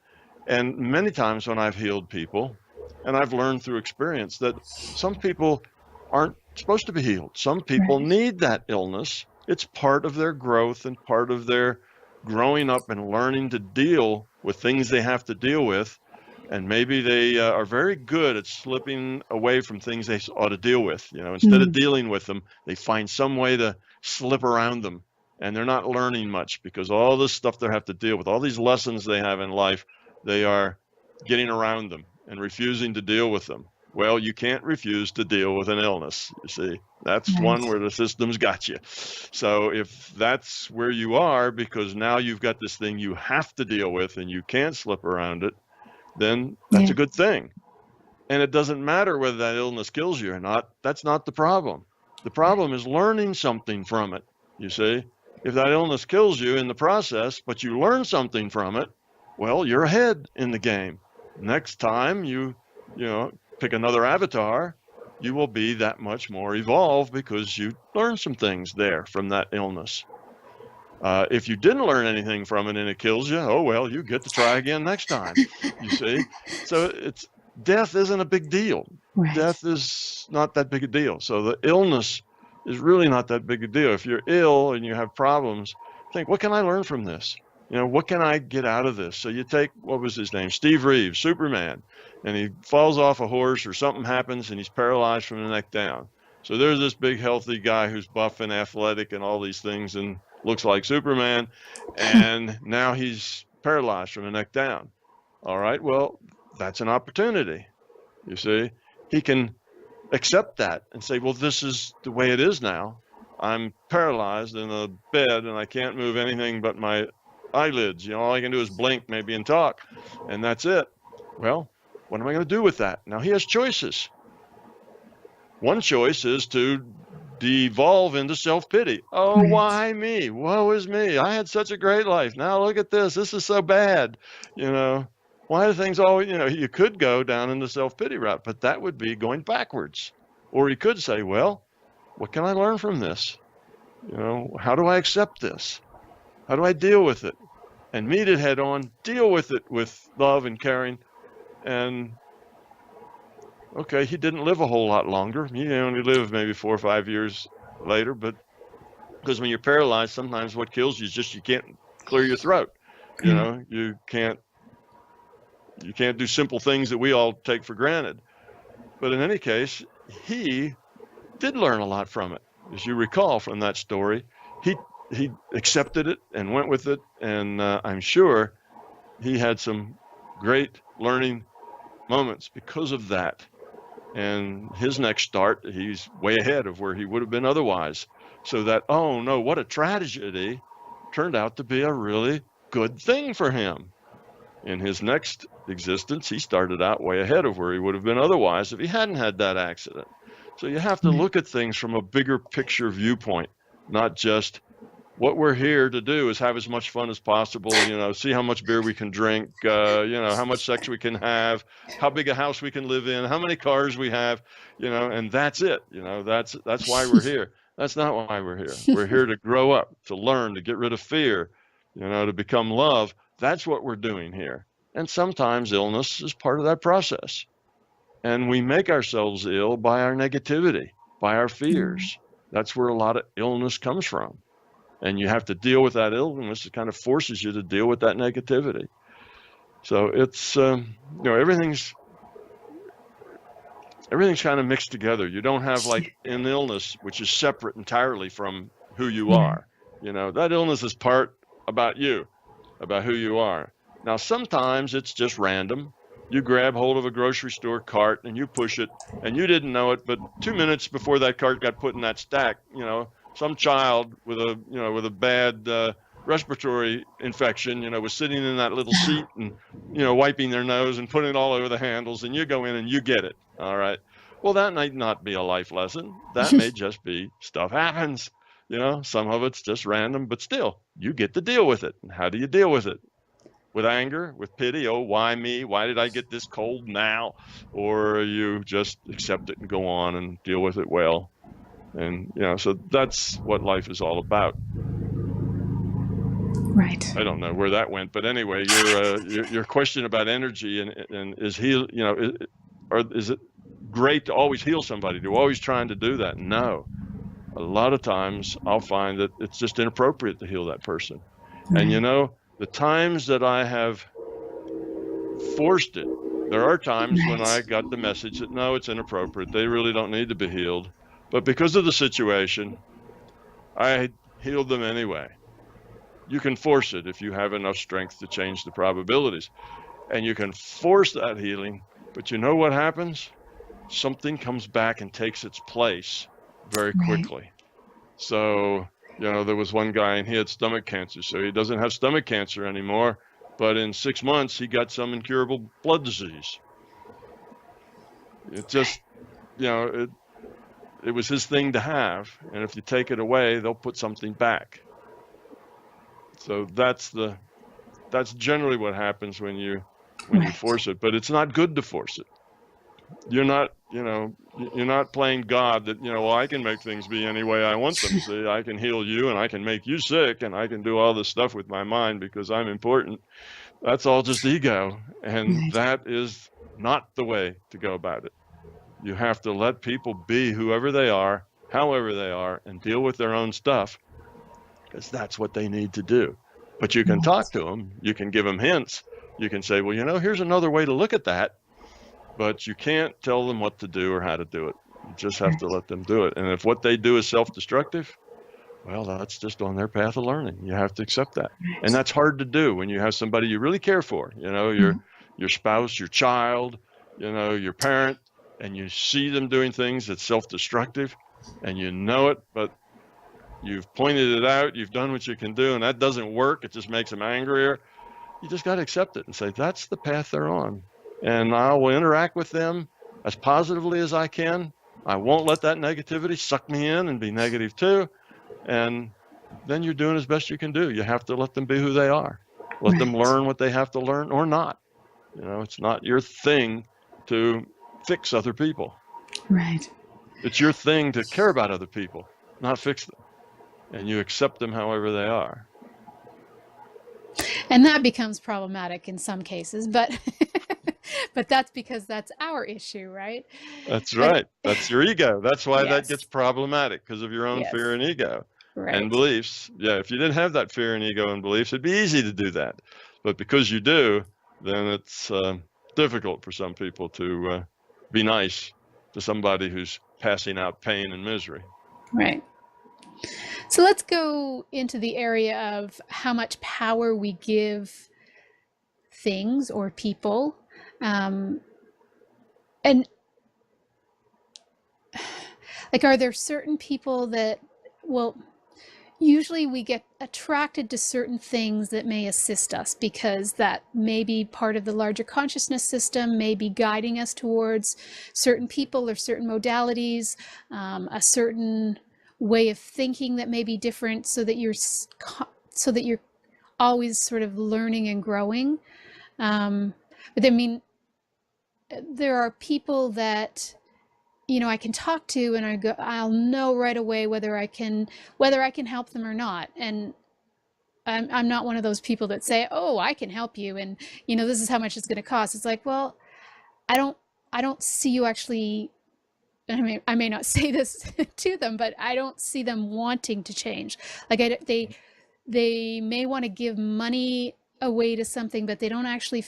Speaker 3: And many times when I've healed people, and I've learned through experience that some people aren't supposed to be healed. Some people need that illness. It's part of their growth and part of their growing up and learning to deal with things they have to deal with. And maybe they are very good at slipping away from things they ought to deal with. Instead of dealing with them, they find some way to slip around them. And they're not learning much because all this stuff they have to deal with, all these lessons they have in life, they are getting around them and refusing to deal with them. Well, you can't refuse to deal with an illness, you see. That's one where the system's got you. So if that's where you are, because now you've got this thing you have to deal with and you can't slip around it, then that's a good thing. And it doesn't matter whether that illness kills you or not. That's not the problem. The problem is learning something from it, you see. If that illness kills you in the process, but you learn something from it, well, you're ahead in the game. Next time you pick another avatar, you will be that much more evolved because you learned some things there from that illness. If you didn't learn anything from it and it kills you, oh, well, you get to try again next time, you see. So death isn't a big deal. Death is not that big a deal. So the illness is really not that big a deal. If you're ill and you have problems, think, what can I learn from this? What can I get out of this? So you take, what was his name? Steve Reeves, Superman, and he falls off a horse or something happens and he's paralyzed from the neck down. So there's this big healthy guy who's buff and athletic and all these things and looks like Superman, and now he's paralyzed from the neck down. All right, well, that's an opportunity. You see, he can accept that and say, well, this is the way it is now. I'm paralyzed in a bed and I can't move anything but my eyelids. All I can do is blink maybe and talk, and that's it. Well, what am I going to do with that? Now he has choices. One choice is to devolve into self-pity. Oh,
Speaker 2: Right.
Speaker 3: why me? Woe is me. I had such a great life. Now look at this. This is so bad. Why do things always, you could go down in the self-pity route, but that would be going backwards. Or you could say, well, what can I learn from this? How do I accept this? How do I deal with it? And meet it head on, deal with it with love and caring. And okay, he didn't live a whole lot longer. He only lived maybe 4 or 5 years later, but because when you're paralyzed, sometimes what kills you is just you can't clear your throat. You can't do simple things that we all take for granted. But in any case, he did learn a lot from it. As you recall from that story, he accepted it and went with it, and I'm sure he had some great learning moments because of that. And his next start, he's way ahead of where he would have been otherwise. So that, oh no, what a tragedy, turned out to be a really good thing for him. In his next existence, he started out way ahead of where he would have been otherwise if he hadn't had that accident. So you have to look at things from a bigger picture viewpoint, not just what we're here to do is have as much fun as possible, see how much beer we can drink, how much sex we can have, how big a house we can live in, how many cars we have, and that's it. That's why we're here. That's not why we're here. We're here to grow up, to learn, to get rid of fear, to become love. That's what we're doing here. And sometimes illness is part of that process. And we make ourselves ill by our negativity, by our fears. That's where a lot of illness comes from. And you have to deal with that illness. It kind of forces you to deal with that negativity. So it's, everything's kind of mixed together. You don't have like an illness, which is separate entirely from who you are. That illness is part about you, about who you are. Now, sometimes it's just random. You grab hold of a grocery store cart and you push it, and you didn't know it, but 2 minutes before that cart got put in that stack, some child with a bad respiratory infection, was sitting in that little seat and, wiping their nose and putting it all over the handles, and you go in and you get it. All right. Well, that might not be a life lesson. That may just be stuff happens. Some of it's just random, but still, you get to deal with it. And how do you deal with it? With anger, with pity. Oh, why me? Why did I get this cold now? Or you just accept it and go on and deal with it well. And, so that's what life is all about.
Speaker 2: Right.
Speaker 3: I don't know where that went, but anyway, your question about energy and is is it great to always heal somebody? To always trying to do that? No. A lot of times I'll find that it's just inappropriate to heal that person. Right. And the times that I have forced it, there are times when I got the message that no, it's inappropriate. They really don't need to be healed. But because of the situation, I healed them anyway. You can force it if you have enough strength to change the probabilities. And you can force that healing, but you know what happens? Something comes back and takes its place very quickly. So, there was one guy and he had stomach cancer, so he doesn't have stomach cancer anymore. But in 6 months, he got some incurable blood disease. It just, it was his thing to have, and if you take it away, they'll put something back. So that's generally what happens when you force it. But it's not good to force it. You're not playing God that, well, I can make things be any way I want them. See, I can heal you and I can make you sick and I can do all this stuff with my mind because I'm important. That's all just ego. And that is not the way to go about it. You have to let people be whoever they are, however they are, and deal with their own stuff because that's what they need to do. But you can talk to them. You can give them hints. You can say, well, here's another way to look at that. But you can't tell them what to do or how to do it. You just have to let them do it. And if what they do is self-destructive, well, that's just on their path of learning. You have to accept that. And that's hard to do when you have somebody you really care for, your spouse, your child, your parent, and you see them doing things that's self-destructive, and you know it, but you've pointed it out, you've done what you can do, and that doesn't work, it just makes them angrier, you just got to accept it and say, that's the path they're on. And I will interact with them as positively as I can. I won't let that negativity suck me in and be negative too. And then you're doing as best you can do. You have to let them be who they are. Let them learn what they have to learn or not. You know, it's not your thing to fix other people.
Speaker 2: Right.
Speaker 3: It's your thing to care about other people, not fix them. And you accept them however they are.
Speaker 2: And that becomes problematic in some cases, but but that's because that's our issue, right?
Speaker 3: That's right. That's your ego. That's why that gets
Speaker 2: Yes.
Speaker 3: problematic, because of your own
Speaker 2: Yes.
Speaker 3: fear and ego and
Speaker 2: Right.
Speaker 3: beliefs. Yeah, if you didn't have that fear and ego and beliefs, it'd be easy to do that. But because you do, then it's difficult for some people to be nice to somebody who's passing out pain and misery.
Speaker 2: Right. So let's go into the area of how much power we give things or people. And like, are there certain people that, well, usually we get attracted to certain things that may assist us because that may be part of the larger consciousness system, may be guiding us towards certain people or certain modalities, a certain way of thinking that may be different, so that you're always sort of learning and growing. But I mean, there are people that, you know, I can talk to and I'll know right away whether I can help them or not. And I'm not one of those people that say, oh, I can help you, and you know, this is how much it's going to cost. It's like, well, I don't see you actually. I may not say this to them, but I don't see them wanting to change. Like they may want to give money away to something, but they don't actually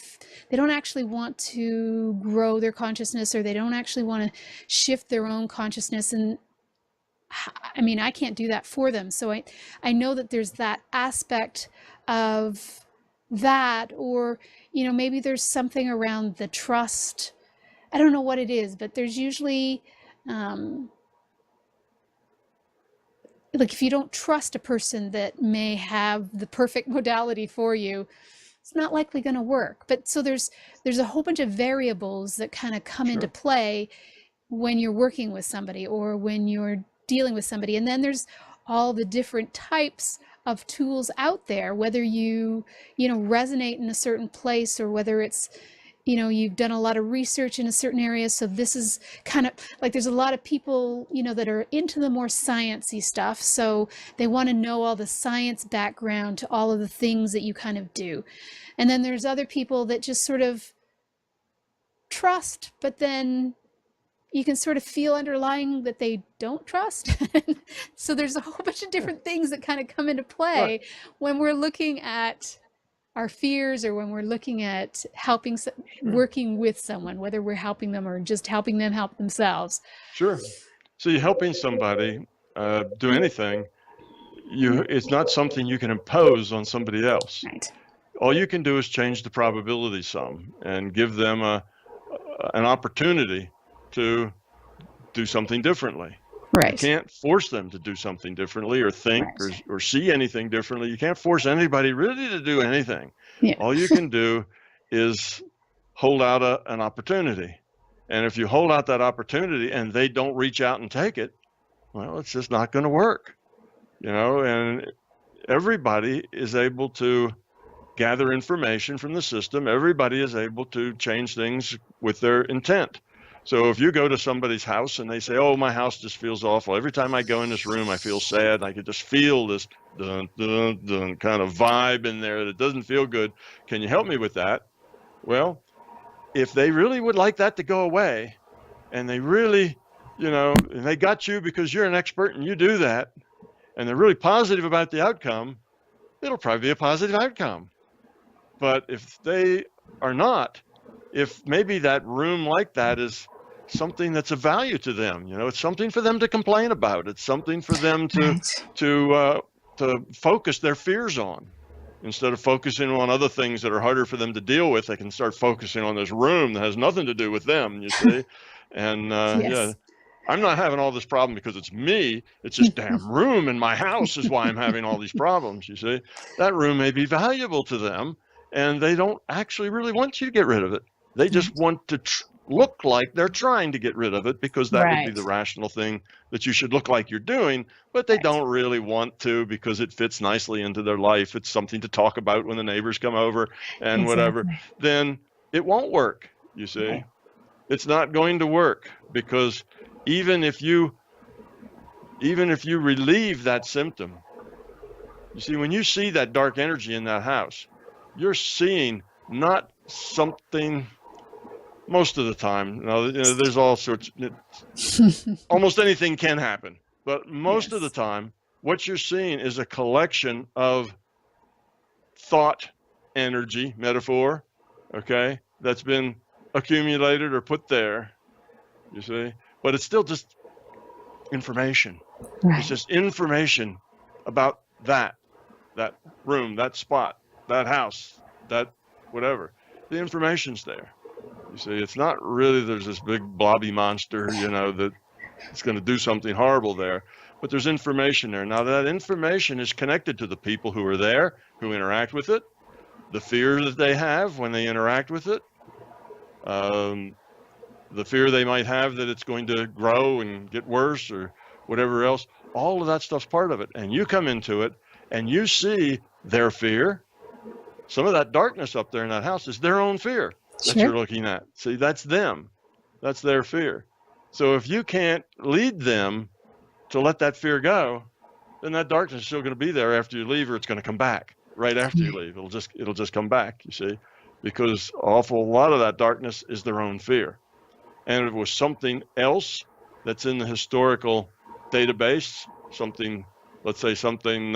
Speaker 2: want to grow their consciousness, or they don't actually want to shift their own consciousness. And I mean, I can't do that for them. So I know that there's that aspect of that, or, you know, maybe there's something around the trust. I don't know what it is, but there's usually, like, if you don't trust a person that may have the perfect modality for you, it's not likely going to work. But so there's a whole bunch of variables that kind of come into play when you're working with somebody or when you're dealing with somebody. And then there's all the different types of tools out there, whether you resonate in a certain place, or whether it's, you know, you've done a lot of research in a certain area. So this is kind of like, there's a lot of people, you know, that are into the more sciencey stuff. So they want to know all the science background to all of the things that you kind of do. And then there's other people that just sort of trust, but then you can sort of feel underlying that they don't trust. So there's a whole bunch of different things that kind of come into play when we're looking at our fears, or when we're looking at working with someone, whether we're helping them or just helping them help themselves.
Speaker 3: Sure. So you're helping somebody do anything. It's not something you can impose on somebody else.
Speaker 2: Right.
Speaker 3: All you can do is change the probability sum and give them an opportunity to do something differently.
Speaker 2: Right.
Speaker 3: You can't force them to do something differently, or think or see anything differently. You can't force anybody really to do anything. Yeah. All you can do is hold out an opportunity. And if you hold out that opportunity and they don't reach out and take it, well, it's just not going to work. You know, and everybody is able to gather information from the system. Everybody is able to change things with their intent. So if you go to somebody's house and they say, oh, my house just feels awful. Every time I go in this room, I feel sad. I could just feel this dun, dun, dun kind of vibe in there that doesn't feel good. Can you help me with that? Well, if they really would like that to go away, and they really, you know, and they got you because you're an expert and you do that, and they're really positive about the outcome, it'll probably be a positive outcome. But if they are not, if maybe that room like that is something that's of value to them, you know, it's something for them to complain about. It's something for them to focus their fears on. Instead of focusing on other things that are harder for them to deal with, they can start focusing on this room that has nothing to do with them, you see. And
Speaker 2: Yes.
Speaker 3: yeah, I'm not having all this problem because it's me. It's this damn room in my house is why I'm having all these problems. You see, that room may be valuable to them, and they don't actually really want you to get rid of it. They just want to look like they're trying to get rid of it, because that would be the rational thing that you should look like you're doing, but they don't really want to because it fits nicely into their life. It's something to talk about when the neighbors come over and whatever. Then it won't work, you see.
Speaker 2: Right.
Speaker 3: It's not going to work, because even if you relieve that symptom, you see, when you see that dark energy in that house, you're seeing not something. Most of the time, there's all sorts. Almost anything can happen, but most of the time, what you're seeing is a collection of thought energy, metaphor, okay, that's been accumulated or put there. You see, but it's still just information.
Speaker 2: Right.
Speaker 3: It's just information about that room, that spot, that house, that whatever. The information's there. You see, it's not really there's this big blobby monster, that it's going to do something horrible there, but there's information there. Now, that information is connected to the people who are there, who interact with it, the fear that they have when they interact with it, the fear they might have that it's going to grow and get worse or whatever else. All of that stuff's part of it. And you come into it and you see their fear. Some of that darkness up there in that house is their own fear that you're looking at. See, that's them. That's their fear. So if you can't lead them to let that fear go, then that darkness is still going to be there after you leave, or it's going to come back right after you leave. It'll just come back, you see, because an awful lot of that darkness is their own fear. And if it was something else that's in the historical database, something, let's say something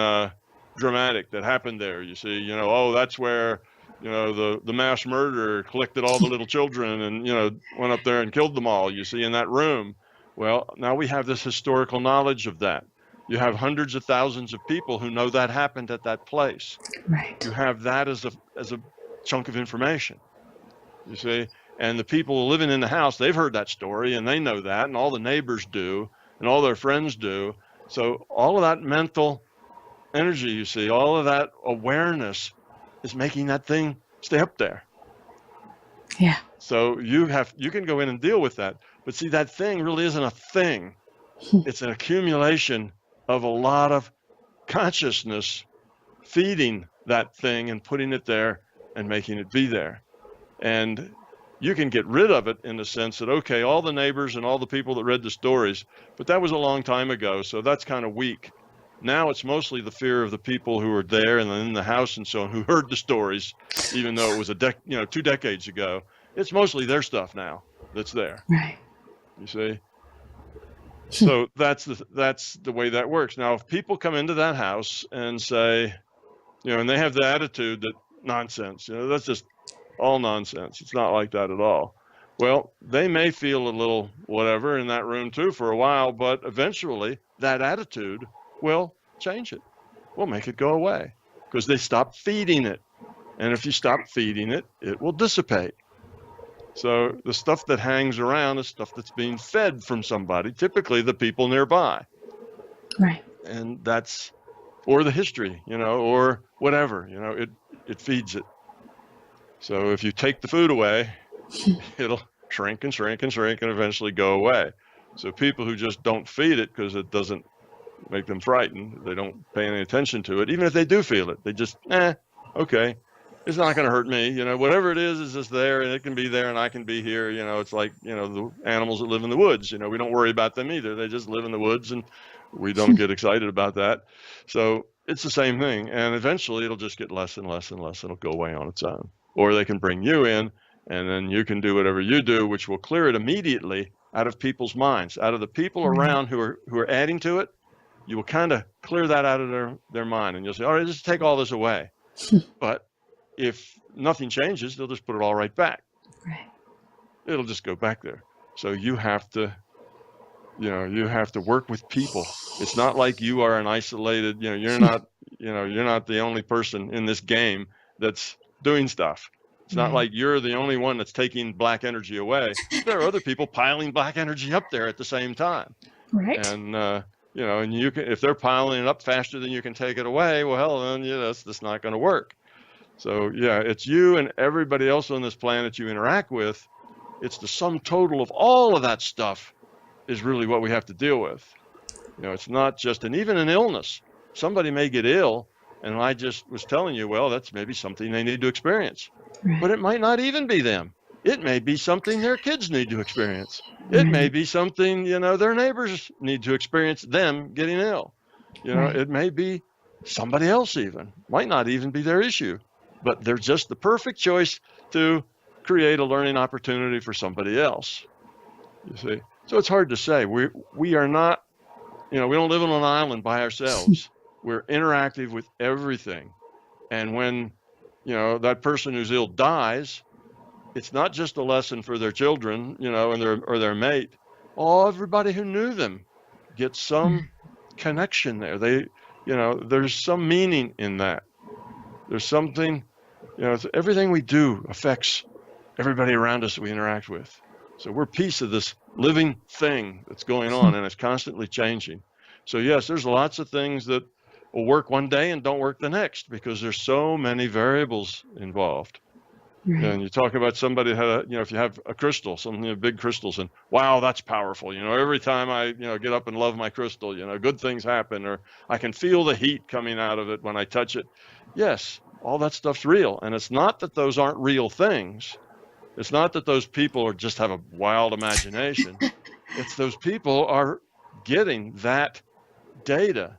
Speaker 3: dramatic that happened there, you see, that's where, the mass murderer collected all the little children and, went up there and killed them all, you see, in that room. Well, now we have this historical knowledge of that. You have hundreds of thousands of people who know that happened at that place.
Speaker 2: Right.
Speaker 3: You have that as a chunk of information, you see. And the people living in the house, they've heard that story and they know that, and all the neighbors do, and all their friends do. So all of that mental energy, you see, all of that awareness is making that thing stay up there.
Speaker 2: Yeah.
Speaker 3: So you can go in and deal with that. But see, that thing really isn't a thing. It's an accumulation of a lot of consciousness feeding that thing and putting it there and making it be there. And you can get rid of it in the sense that, okay, all the neighbors and all the people that read the stories, but that was a long time ago, so that's kind of weak. Now it's mostly the fear of the people who were there and in the house and so on, who heard the stories, even though it was 2 decades ago. It's mostly their stuff now that's there.
Speaker 2: Right.
Speaker 3: You see? So that's the way that works. Now, if people come into that house and say, and they have the attitude that nonsense, that's just all nonsense. It's not like that at all. Well, they may feel a little whatever in that room too for a while, but eventually that attitude will change it. We'll make it go away because they stop feeding it. And if you stop feeding it, it will dissipate. So the stuff that hangs around is stuff that's being fed from somebody, typically the people nearby.
Speaker 2: Right.
Speaker 3: And or the history, or whatever, it feeds it. So if you take the food away, it'll shrink and shrink and shrink and eventually go away. So people who just don't feed it because it doesn't make them frightened, they don't pay any attention to it, even if they do feel it, they just, okay, it's not going to hurt me, whatever it is just there, and it can be there and I can be here, it's like, the animals that live in the woods, we don't worry about them either. They just live in the woods and we don't get excited about that. So it's the same thing. And eventually it'll just get less and less and less. It'll go away on its own. Or they can bring you in and then you can do whatever you do, which will clear it immediately out of people's minds, out of the people around who are adding to it. You will kind of clear that out of their mind, and you'll say, all right, just take all this away. But if nothing changes, they'll just put it all right back.
Speaker 2: Right.
Speaker 3: It'll just go back there. So you have to work with people. It's not like you are an isolated, you're not the only person in this game that's doing stuff. It's not like you're the only one that's taking black energy away. There are other people piling black energy up there at the same time.
Speaker 2: Right.
Speaker 3: And, you know, and you can, if they're piling it up faster than you can take it away, well, then, you know, that's not going to work. So, yeah, it's you and everybody else on this planet you interact with. It's the sum total of all of that stuff is really what we have to deal with. You know, it's not just, and even an illness, somebody may get ill, and I just was telling you, well, that's maybe something they need to experience.
Speaker 2: Right.
Speaker 3: But it might not even be them. It may be something their kids need to experience. It may be something, you know, their neighbors need to experience them getting ill. You know, it may be somebody else even. Might not even be their issue, but they're just the perfect choice to create a learning opportunity for somebody else. You see? So it's hard to say. We are not, you know, we don't live on an island by ourselves. We're interactive with everything. And when, you know, that person who's ill dies, it's not just a lesson for their children, you know, and their mate. Oh, everybody who knew them gets some connection there. They, you know, there's some meaning in that. There's something, you know, everything we do affects everybody around us that we interact with. So we're a piece of this living thing that's going on, and it's constantly changing. So yes, there's lots of things that will work one day and don't work the next because there's so many variables involved. And you talk about somebody had a, you know, if you have a crystal, something, you know, big crystals, and wow, that's powerful. You know, every time I, you know, get up and love my crystal, you know, good things happen, or I can feel the heat coming out of it when I touch it. Yes, all that stuff's real. And it's not that those aren't real things. It's not that those people are just have a wild imagination. It's those people are getting that data.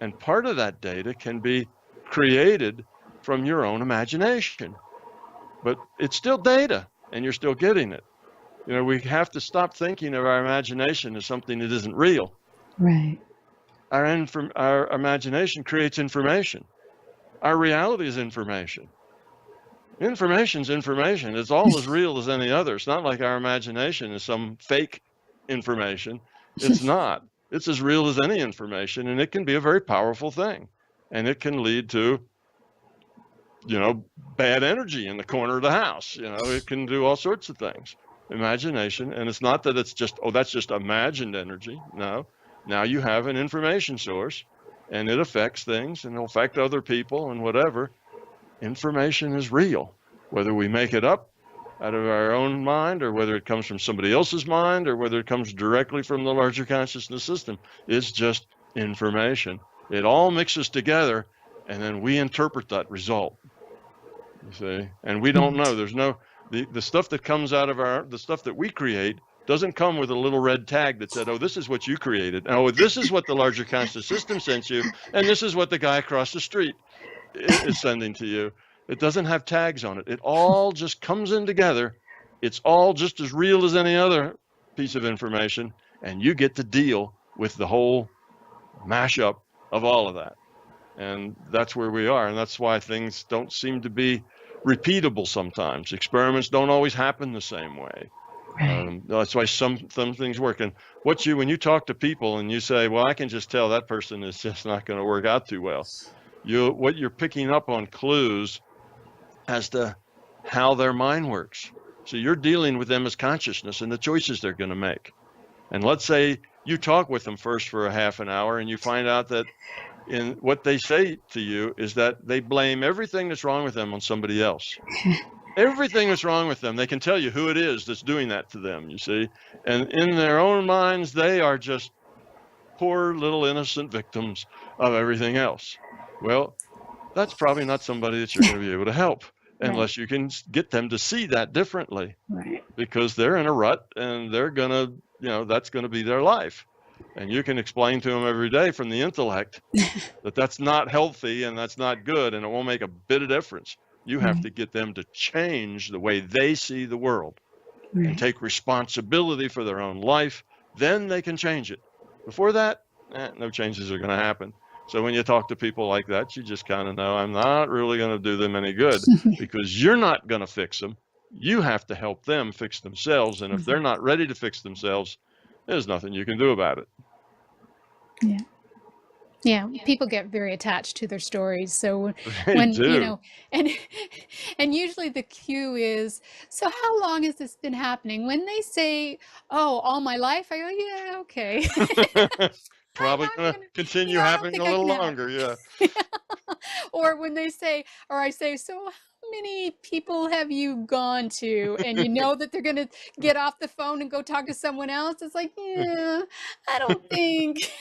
Speaker 3: And part of that data can be created from your own imagination. But it's still data, and you're still getting it. You know, we have to stop thinking of our imagination as something that isn't real.
Speaker 2: Right.
Speaker 3: Our imagination creates information. Our reality is information. Information's information. It's all as real as any other. It's not like our imagination is some fake information. It's not. It's as real as any information, and it can be a very powerful thing. And it can lead to, you know, bad energy in the corner of the house. You know, it can do all sorts of things. Imagination, and it's not that it's just, oh, that's just imagined energy. No, now you have an information source, and it affects things, and it'll affect other people and whatever. Information is real, whether we make it up out of our own mind, or whether it comes from somebody else's mind, or whether it comes directly from the larger consciousness system. It's just information. It all mixes together, and then we interpret that result. You see, and we don't know. There's no, the stuff that comes out of the stuff that we create doesn't come with a little red tag that said, oh, this is what you created. Oh, this is what the larger conscious system sent you. And this is what the guy across the street is sending to you. It doesn't have tags on it. It all just comes in together. It's all just as real as any other piece of information. And you get to deal with the whole mashup of all of that. And that's where we are. And that's why things don't seem to be repeatable sometimes. Experiments don't always happen the same way. That's why some things work. And when you talk to people and you say, well, I can just tell that person is just not going to work out too well. What you're picking up on clues as to how their mind works. So you're dealing with them as consciousness and the choices they're going to make. And let's say you talk with them first for a half an hour and you find out that in what they say to you is that they blame everything that's wrong with them on somebody else. Everything that's wrong with them, they can tell you who it is that's doing that to them, you see. And in their own minds, they are just poor little innocent victims of everything else. Well, that's probably not somebody that you're going to be able to help unless you can get them to see that differently. Right. Because they're in a rut and they're going to, you know, that's going to be their life. And you can explain to them every day from the intellect that that's not healthy and that's not good and it won't make a bit of difference. You have to get them to change the way they see the world and take responsibility for their own life. Then they can change it. Before that, no changes are going to happen. So when you talk to people like that, you just kind of know I'm not really going to do them any good because you're not going to fix them. You have to help them fix themselves. And if they're not ready to fix themselves, there's nothing you can do about it.
Speaker 2: Yeah. Yeah, people get very attached to their stories. So
Speaker 3: They
Speaker 2: when,
Speaker 3: do.
Speaker 2: and and usually the cue is, so how long has this been happening? When they say, "Oh, all my life," I go, "Yeah, okay."
Speaker 3: Probably
Speaker 2: I'm
Speaker 3: gonna
Speaker 2: gonna,
Speaker 3: continue
Speaker 2: I don't
Speaker 3: happening
Speaker 2: think
Speaker 3: a
Speaker 2: I
Speaker 3: little
Speaker 2: can help.
Speaker 3: longer. Yeah.
Speaker 2: Or when they say, or I say, so how many people have you gone to? And you know that they're going to get off the phone and go talk to someone else. It's like, yeah, I don't think,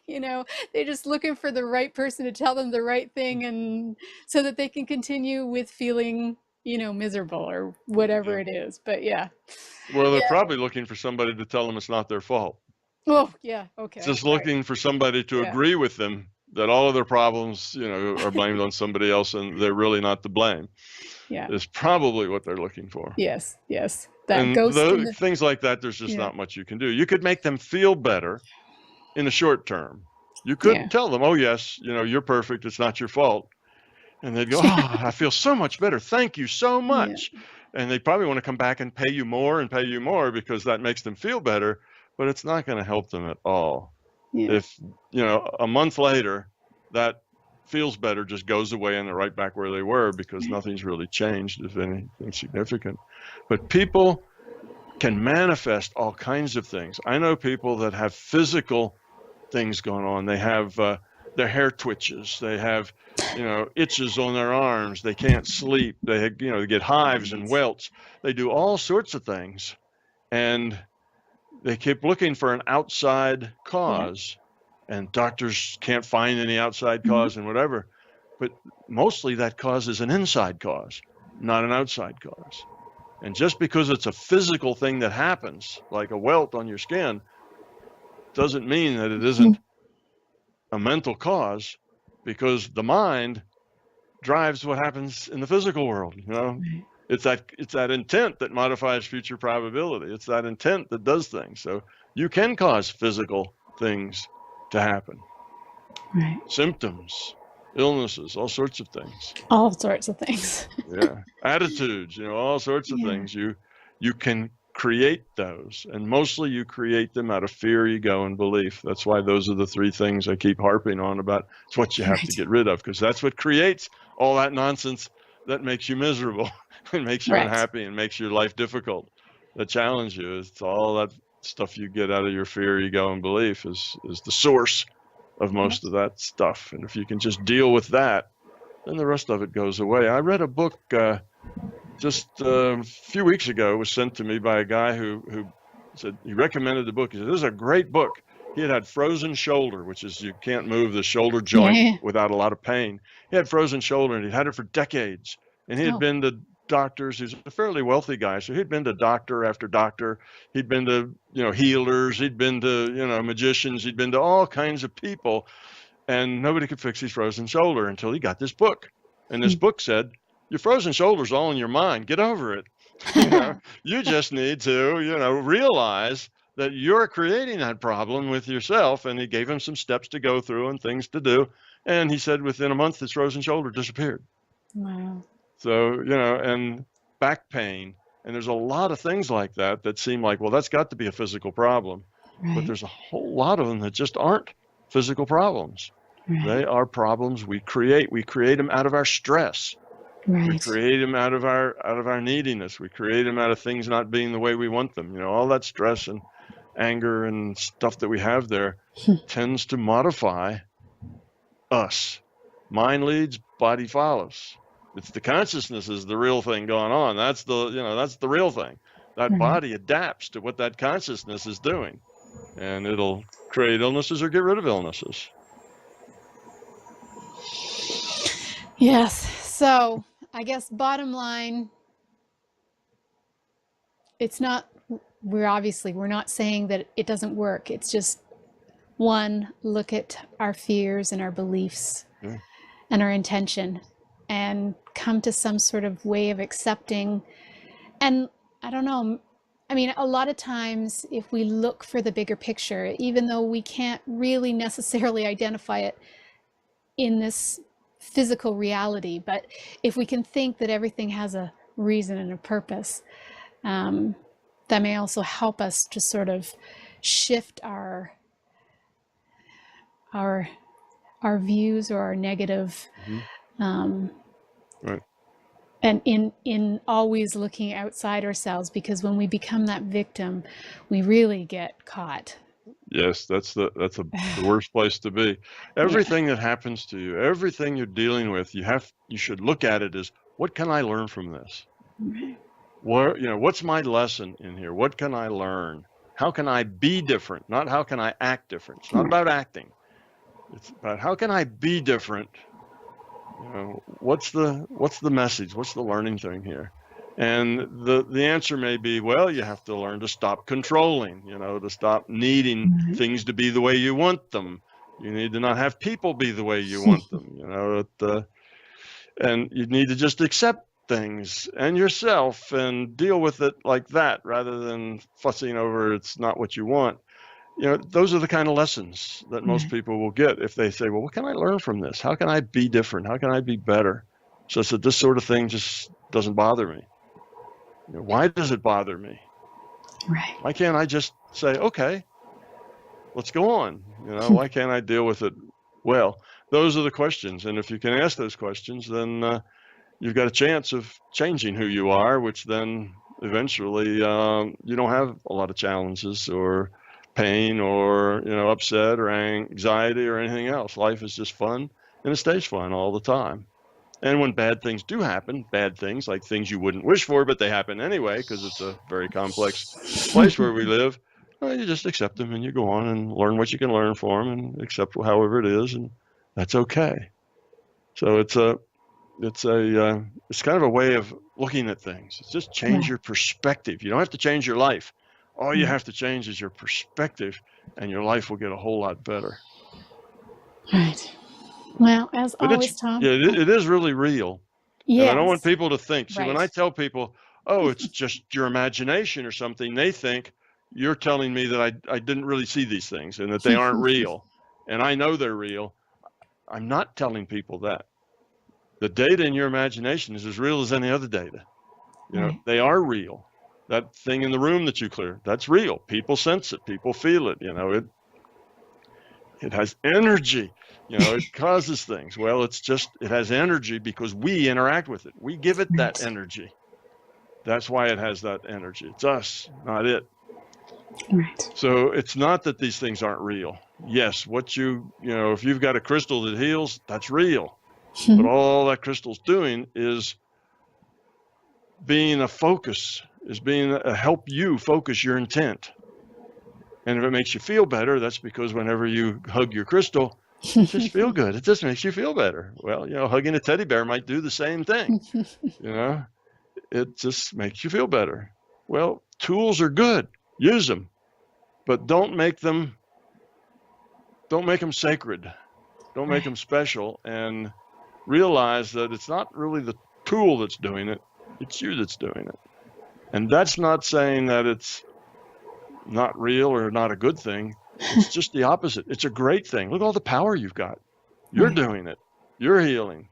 Speaker 2: they're just looking for the right person to tell them the right thing, and so that they can continue with feeling, miserable or whatever
Speaker 3: Yeah.
Speaker 2: it is. But yeah.
Speaker 3: Well, they're
Speaker 2: Yeah.
Speaker 3: probably looking for somebody to tell them it's not their fault.
Speaker 2: Oh, yeah. Okay.
Speaker 3: Just
Speaker 2: Right.
Speaker 3: looking for somebody to
Speaker 2: Yeah.
Speaker 3: agree with them that all of their problems, are blamed on somebody else and they're really not to blame.
Speaker 2: Yeah.
Speaker 3: Is probably what they're looking for.
Speaker 2: Yes. Yes. That
Speaker 3: And
Speaker 2: ghost in the,
Speaker 3: things like that, there's just
Speaker 2: yeah.
Speaker 3: not much you can do. You could make them feel better in the short term. You
Speaker 2: Yeah.
Speaker 3: could tell them, oh, yes, you're perfect. It's not your fault. And they'd go, oh, I feel so much better. Thank you so
Speaker 2: Yeah.
Speaker 3: much. And they probably want to come back and pay you more because that makes them feel better, but it's not going to help them at all.
Speaker 2: Yeah.
Speaker 3: If, a month later, that feels better just goes away and they're right back where they were because nothing's really changed, if anything significant. But people can manifest all kinds of things. I know people that have physical things going on. They have their hair twitches. They have, itches on their arms. They can't sleep. They get hives and welts. They do all sorts of things, and they keep looking for an outside cause, and doctors can't find any outside cause and whatever. But mostly that cause is an inside cause, not an outside cause. And just because it's a physical thing that happens, like a welt on your skin, doesn't mean that it isn't a mental cause, because the mind drives what happens in the physical world. It's that intent that modifies future probability. It's that intent that does things. So you can cause physical things to happen.
Speaker 2: Right.
Speaker 3: Symptoms, illnesses, all sorts of things.
Speaker 2: All sorts of things.
Speaker 3: Yeah. Attitudes, all sorts of things. You can create those, and mostly you create them out of fear, ego, and belief. That's why those are the three things I keep harping on about. It's what you have to get rid of, because that's what creates all that nonsense that makes you miserable and makes you unhappy and makes your life difficult. The challenge you is all that stuff you get out of your fear, ego, and belief is the source of most of that stuff. And if you can just deal with that, then the rest of it goes away. I read a book just a few weeks ago. It was sent to me by a guy who said he recommended the book. He said, this is a great book. He had frozen shoulder, which is you can't move the shoulder joint without a lot of pain. He had frozen shoulder, and he'd had it for decades. And he had been to doctors. He's a fairly wealthy guy, so he'd been to doctor after doctor. He'd been to healers. He'd been to magicians. He'd been to all kinds of people, and nobody could fix his frozen shoulder until he got this book. And this book said, your frozen shoulder's all in your mind. Get over it. You just need to, realize that you're creating that problem with yourself. And he gave him some steps to go through and things to do. And he said within a month, his frozen shoulder disappeared.
Speaker 2: Wow.
Speaker 3: So, and back pain. And there's a lot of things like that seem like, well, that's got to be a physical problem.
Speaker 2: Right.
Speaker 3: But there's a whole lot of them that just aren't physical problems. Right. They are problems we create. We create them out of our stress.
Speaker 2: Right.
Speaker 3: We create them out of our neediness. We create them out of things not being the way we want them. All that stress and anger and stuff that we have there tends to modify us. Mind leads, body follows. It's the consciousness is the real thing going on. That's the real thing. That body adapts to what that consciousness is doing, and it'll create illnesses or get rid of illnesses.
Speaker 2: Yes. So I guess bottom line, we're not saying that it doesn't work. It's just, one, look at our fears and our beliefs and our intention, and come to some sort of way of accepting. And I don't know, I mean, a lot of times if we look for the bigger picture, even though we can't really necessarily identify it in this physical reality, but if we can think that everything has a reason and a purpose, that may also help us to sort of shift our our views or our negative,
Speaker 3: Right.
Speaker 2: and in always looking outside ourselves, because when we become that victim, we really get caught.
Speaker 3: Yes, that's the worst place to be. Everything that happens to you, everything you're dealing with, you should look at it as, what can I learn from this? What's my lesson in here? What can I learn? How can I be different? Not how can I act different. It's not about acting. It's about how can I be different? What's the message? What's the learning thing here? And the answer may be, well, you have to learn to stop controlling, to stop needing things to be the way you want them. You need to not have people be the way you want them, and you need to just accept things and yourself and deal with it like that, rather than fussing over it's not what you want. Those are the kind of lessons that most people will get if they say, well, what can I learn from this? How can I be different? How can I be better? So that this sort of thing just doesn't bother me. Why does it bother me?
Speaker 2: Right.
Speaker 3: Why can't I just say, okay, let's go on? Why can't I deal with it well? Those are the questions. And if you can ask those questions, then you've got a chance of changing who you are, which then eventually you don't have a lot of challenges or pain or upset or anxiety or anything else. Life is just fun, and it stays fun all the time. And when bad things do happen, bad things like things you wouldn't wish for, but they happen anyway, because it's a very complex place where we live, you just accept them and you go on and learn what you can learn from them and accept however it is, and that's okay. So it's kind of a way of looking at things. It's just change your perspective. You don't have to change your life. All you have to change is your perspective, and your life will get a whole lot better.
Speaker 2: Right. Well, as always, Tom.
Speaker 3: Yeah, it is really real.
Speaker 2: Yes.
Speaker 3: And I don't want people to think. See,
Speaker 2: Right.
Speaker 3: when I tell people, oh, it's just your imagination or something, they think you're telling me that I didn't really see these things and that they aren't real. And I know they're real. I'm not telling people that. The data in your imagination is as real as any other data. They are real. That thing in the room that you cleared, that's real. People sense it. People feel it. It has energy. It causes things. Well, it has energy because we interact with it. We give it that energy. That's why it has that energy. It's us, not it.
Speaker 2: Right.
Speaker 3: So it's not that these things aren't real. Yes, if you've got a crystal that heals, that's real. But all that crystal's doing is being a focus, help you focus your intent. And if it makes you feel better, that's because whenever you hug your crystal, you just feel good. It just makes you feel better. Well, hugging a teddy bear might do the same thing. It just makes you feel better. Well, tools are good. Use them, but don't make them sacred. Don't make them special, and realize that it's not really the tool that's doing it. It's you that's doing it. And that's not saying that it's not real or not a good thing. It's just the opposite. It's a great thing. Look at all the power you've got. You're doing it. You're healing.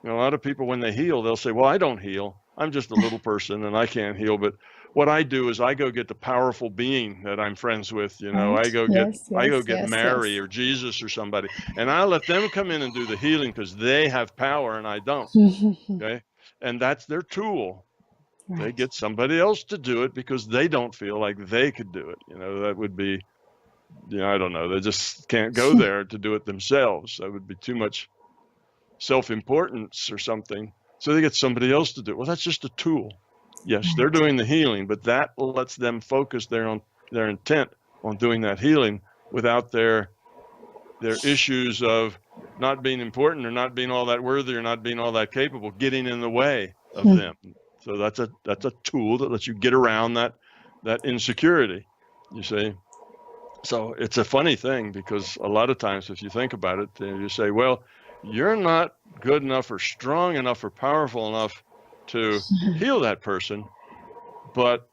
Speaker 3: A lot of people, when they heal, they'll say, well, I don't heal. I'm just a little person and I can't heal. But what I do is I go get the powerful being that I'm friends with. I go get Mary or Jesus or somebody, and I let them come in and do the healing because they have power and I don't. Okay. And that's their tool. Right. They get somebody else to do it because they don't feel like they could do it. That would be, I don't know. They just can't go there to do it themselves. That would be too much self-importance or something. So they get somebody else to do it. Well, that's just a tool. Yes, they're doing the healing, but that lets them focus their intent on doing that healing without their issues of not being important or not being all that worthy or not being all that capable getting in the way of them. So that's a tool that lets you get around that insecurity, you see. So it's a funny thing because a lot of times if you think about it, you say, well, you're not good enough or strong enough or powerful enough to heal that person, but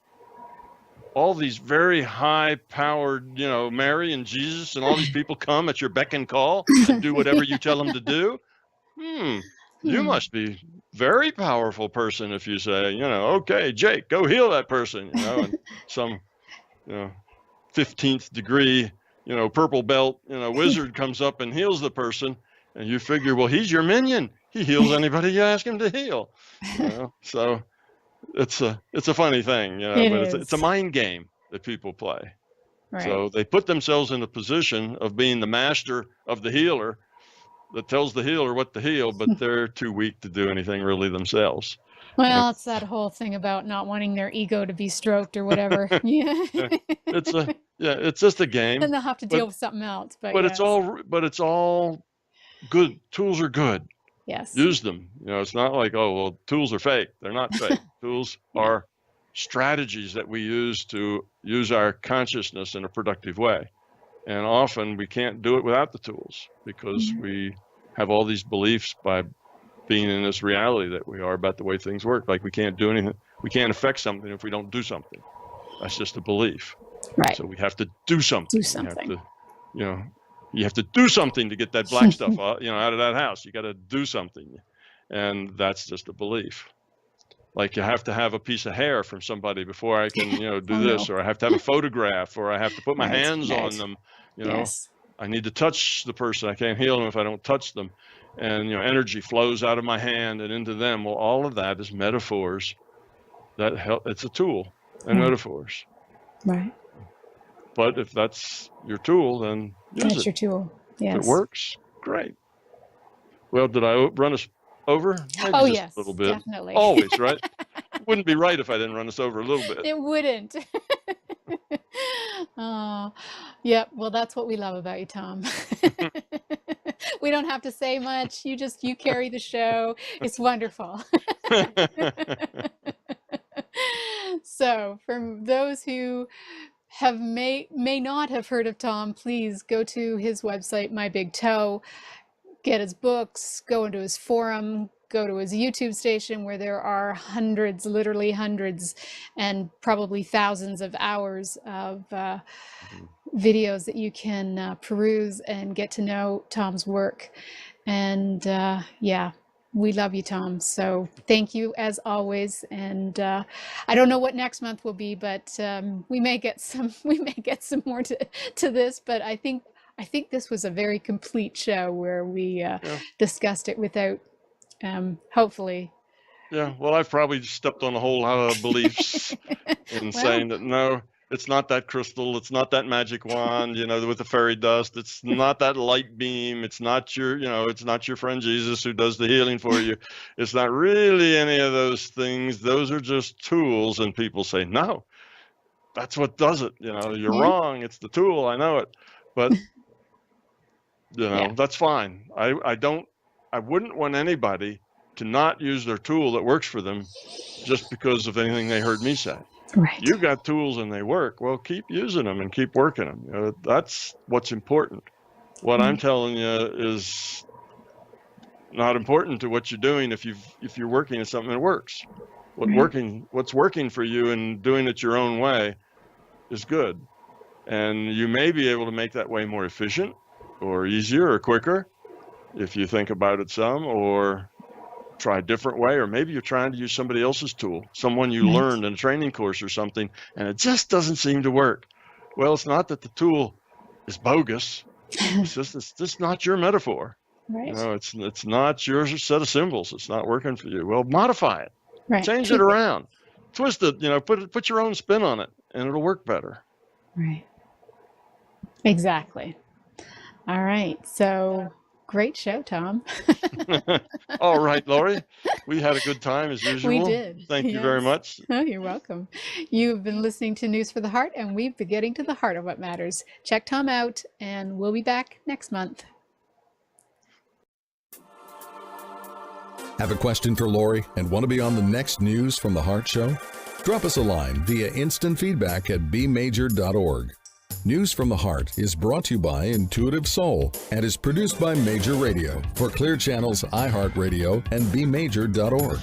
Speaker 3: all these very high-powered, Mary and Jesus and all these people come at your beck and call and do whatever you tell them to do. You must be very powerful person if you say, okay, Jake, go heal that person, and some, 15th degree purple belt, wizard comes up and heals the person, and you figure, well, he's your minion. He heals anybody you ask him to heal. So it's a funny thing, but it's a mind game that people play. Right. So they put themselves in a position of being the master of the healer that tells the healer what to heal, but they're too weak to do anything really themselves.
Speaker 2: Well, it's that whole thing about not wanting their ego to be stroked or whatever. Yeah.
Speaker 3: It's just a game.
Speaker 2: And they'll have to deal with something else. But
Speaker 3: it's all good. Tools are good.
Speaker 2: Yes.
Speaker 3: Use them. It's not like, oh, well, tools are fake. They're not fake. Tools are strategies that we use to use our consciousness in a productive way. And often we can't do it without the tools because we have all these beliefs by being in this reality that we are about the way things work. Like we can't do anything. We can't affect something if we don't do something. That's just a belief.
Speaker 2: Right.
Speaker 3: So we have to do something.
Speaker 2: Do something.
Speaker 3: You have to do something to get that black stuff out of that house. You got to do something. And that's just a belief. Like you have to have a piece of hair from somebody before I can, do this, or I have to have a photograph, or I have to put my hands on them. I need to touch the person. I can't heal them if I don't touch them. And, energy flows out of my hand and into them. Well, all of that is metaphors that help. It's a tool and metaphors.
Speaker 2: Right.
Speaker 3: But if that's your tool, then use it.
Speaker 2: That's your tool. Yes.
Speaker 3: If it works, great. Well, did I run us over? Maybe just a little bit.
Speaker 2: Definitely.
Speaker 3: Always, right? It wouldn't be right if I didn't run us over a little bit.
Speaker 2: It wouldn't. Yeah. Well, that's what we love about you, Tom. We don't have to say much. You carry the show. It's wonderful. So for those who may not have heard of Tom, please go to his website, My Big Toe, get his books, go into his forum, go to his YouTube station where there are literally hundreds, and probably thousands of hours of videos that you can peruse and get to know Tom's work. And we love you, Tom. So thank you as always. And I don't know what next month will be, but we may get some more to this. But I think this was a very complete show where we discussed it without, hopefully.
Speaker 3: Yeah, well, I've probably stepped on a whole lot of beliefs in saying that, no, it's not that crystal. It's not that magic wand, with the fairy dust. It's not that light beam. It's not your, it's not your friend Jesus who does the healing for you. It's not really any of those things. Those are just tools. And people say, no, that's what does it. You're wrong. It's the tool. I know it. But, that's fine. I wouldn't want anybody to not use their tool that works for them just because of anything they heard me say.
Speaker 2: Right.
Speaker 3: You've got tools and they work. Well, keep using them and keep working them. That's what's important. What I'm telling you is not important to what you're doing if you're working at something that works. What's working for you and doing it your own way is good. And you may be able to make that way more efficient or easier or quicker if you think about it some, or try a different way, or maybe you're trying to use somebody else's tool, someone you learned in a training course or something, and it just doesn't seem to work. Well, it's not that the tool is bogus. It's just not your metaphor.
Speaker 2: Right.
Speaker 3: It's not your set of symbols. It's not working for you. Well, modify it.
Speaker 2: Right.
Speaker 3: Change it around. Twist it. Put your own spin on it, and it'll work better.
Speaker 2: Right. Exactly. All right. So. Great show, Tom.
Speaker 3: All right, Laurie. We had a good time as usual.
Speaker 2: We did.
Speaker 3: Thank you very much.
Speaker 2: Oh, you're welcome. You've been listening to News for the Heart, and we've been getting to the heart of what matters. Check Tom out, and we'll be back next month.
Speaker 1: Have a question for Laurie and want to be on the next News from the Heart show? Drop us a line via instant feedback at bmajor.org. News from the Heart is brought to you by Intuitive Soul and is produced by Major Radio for Clear Channel's iHeartRadio and bmajor.org.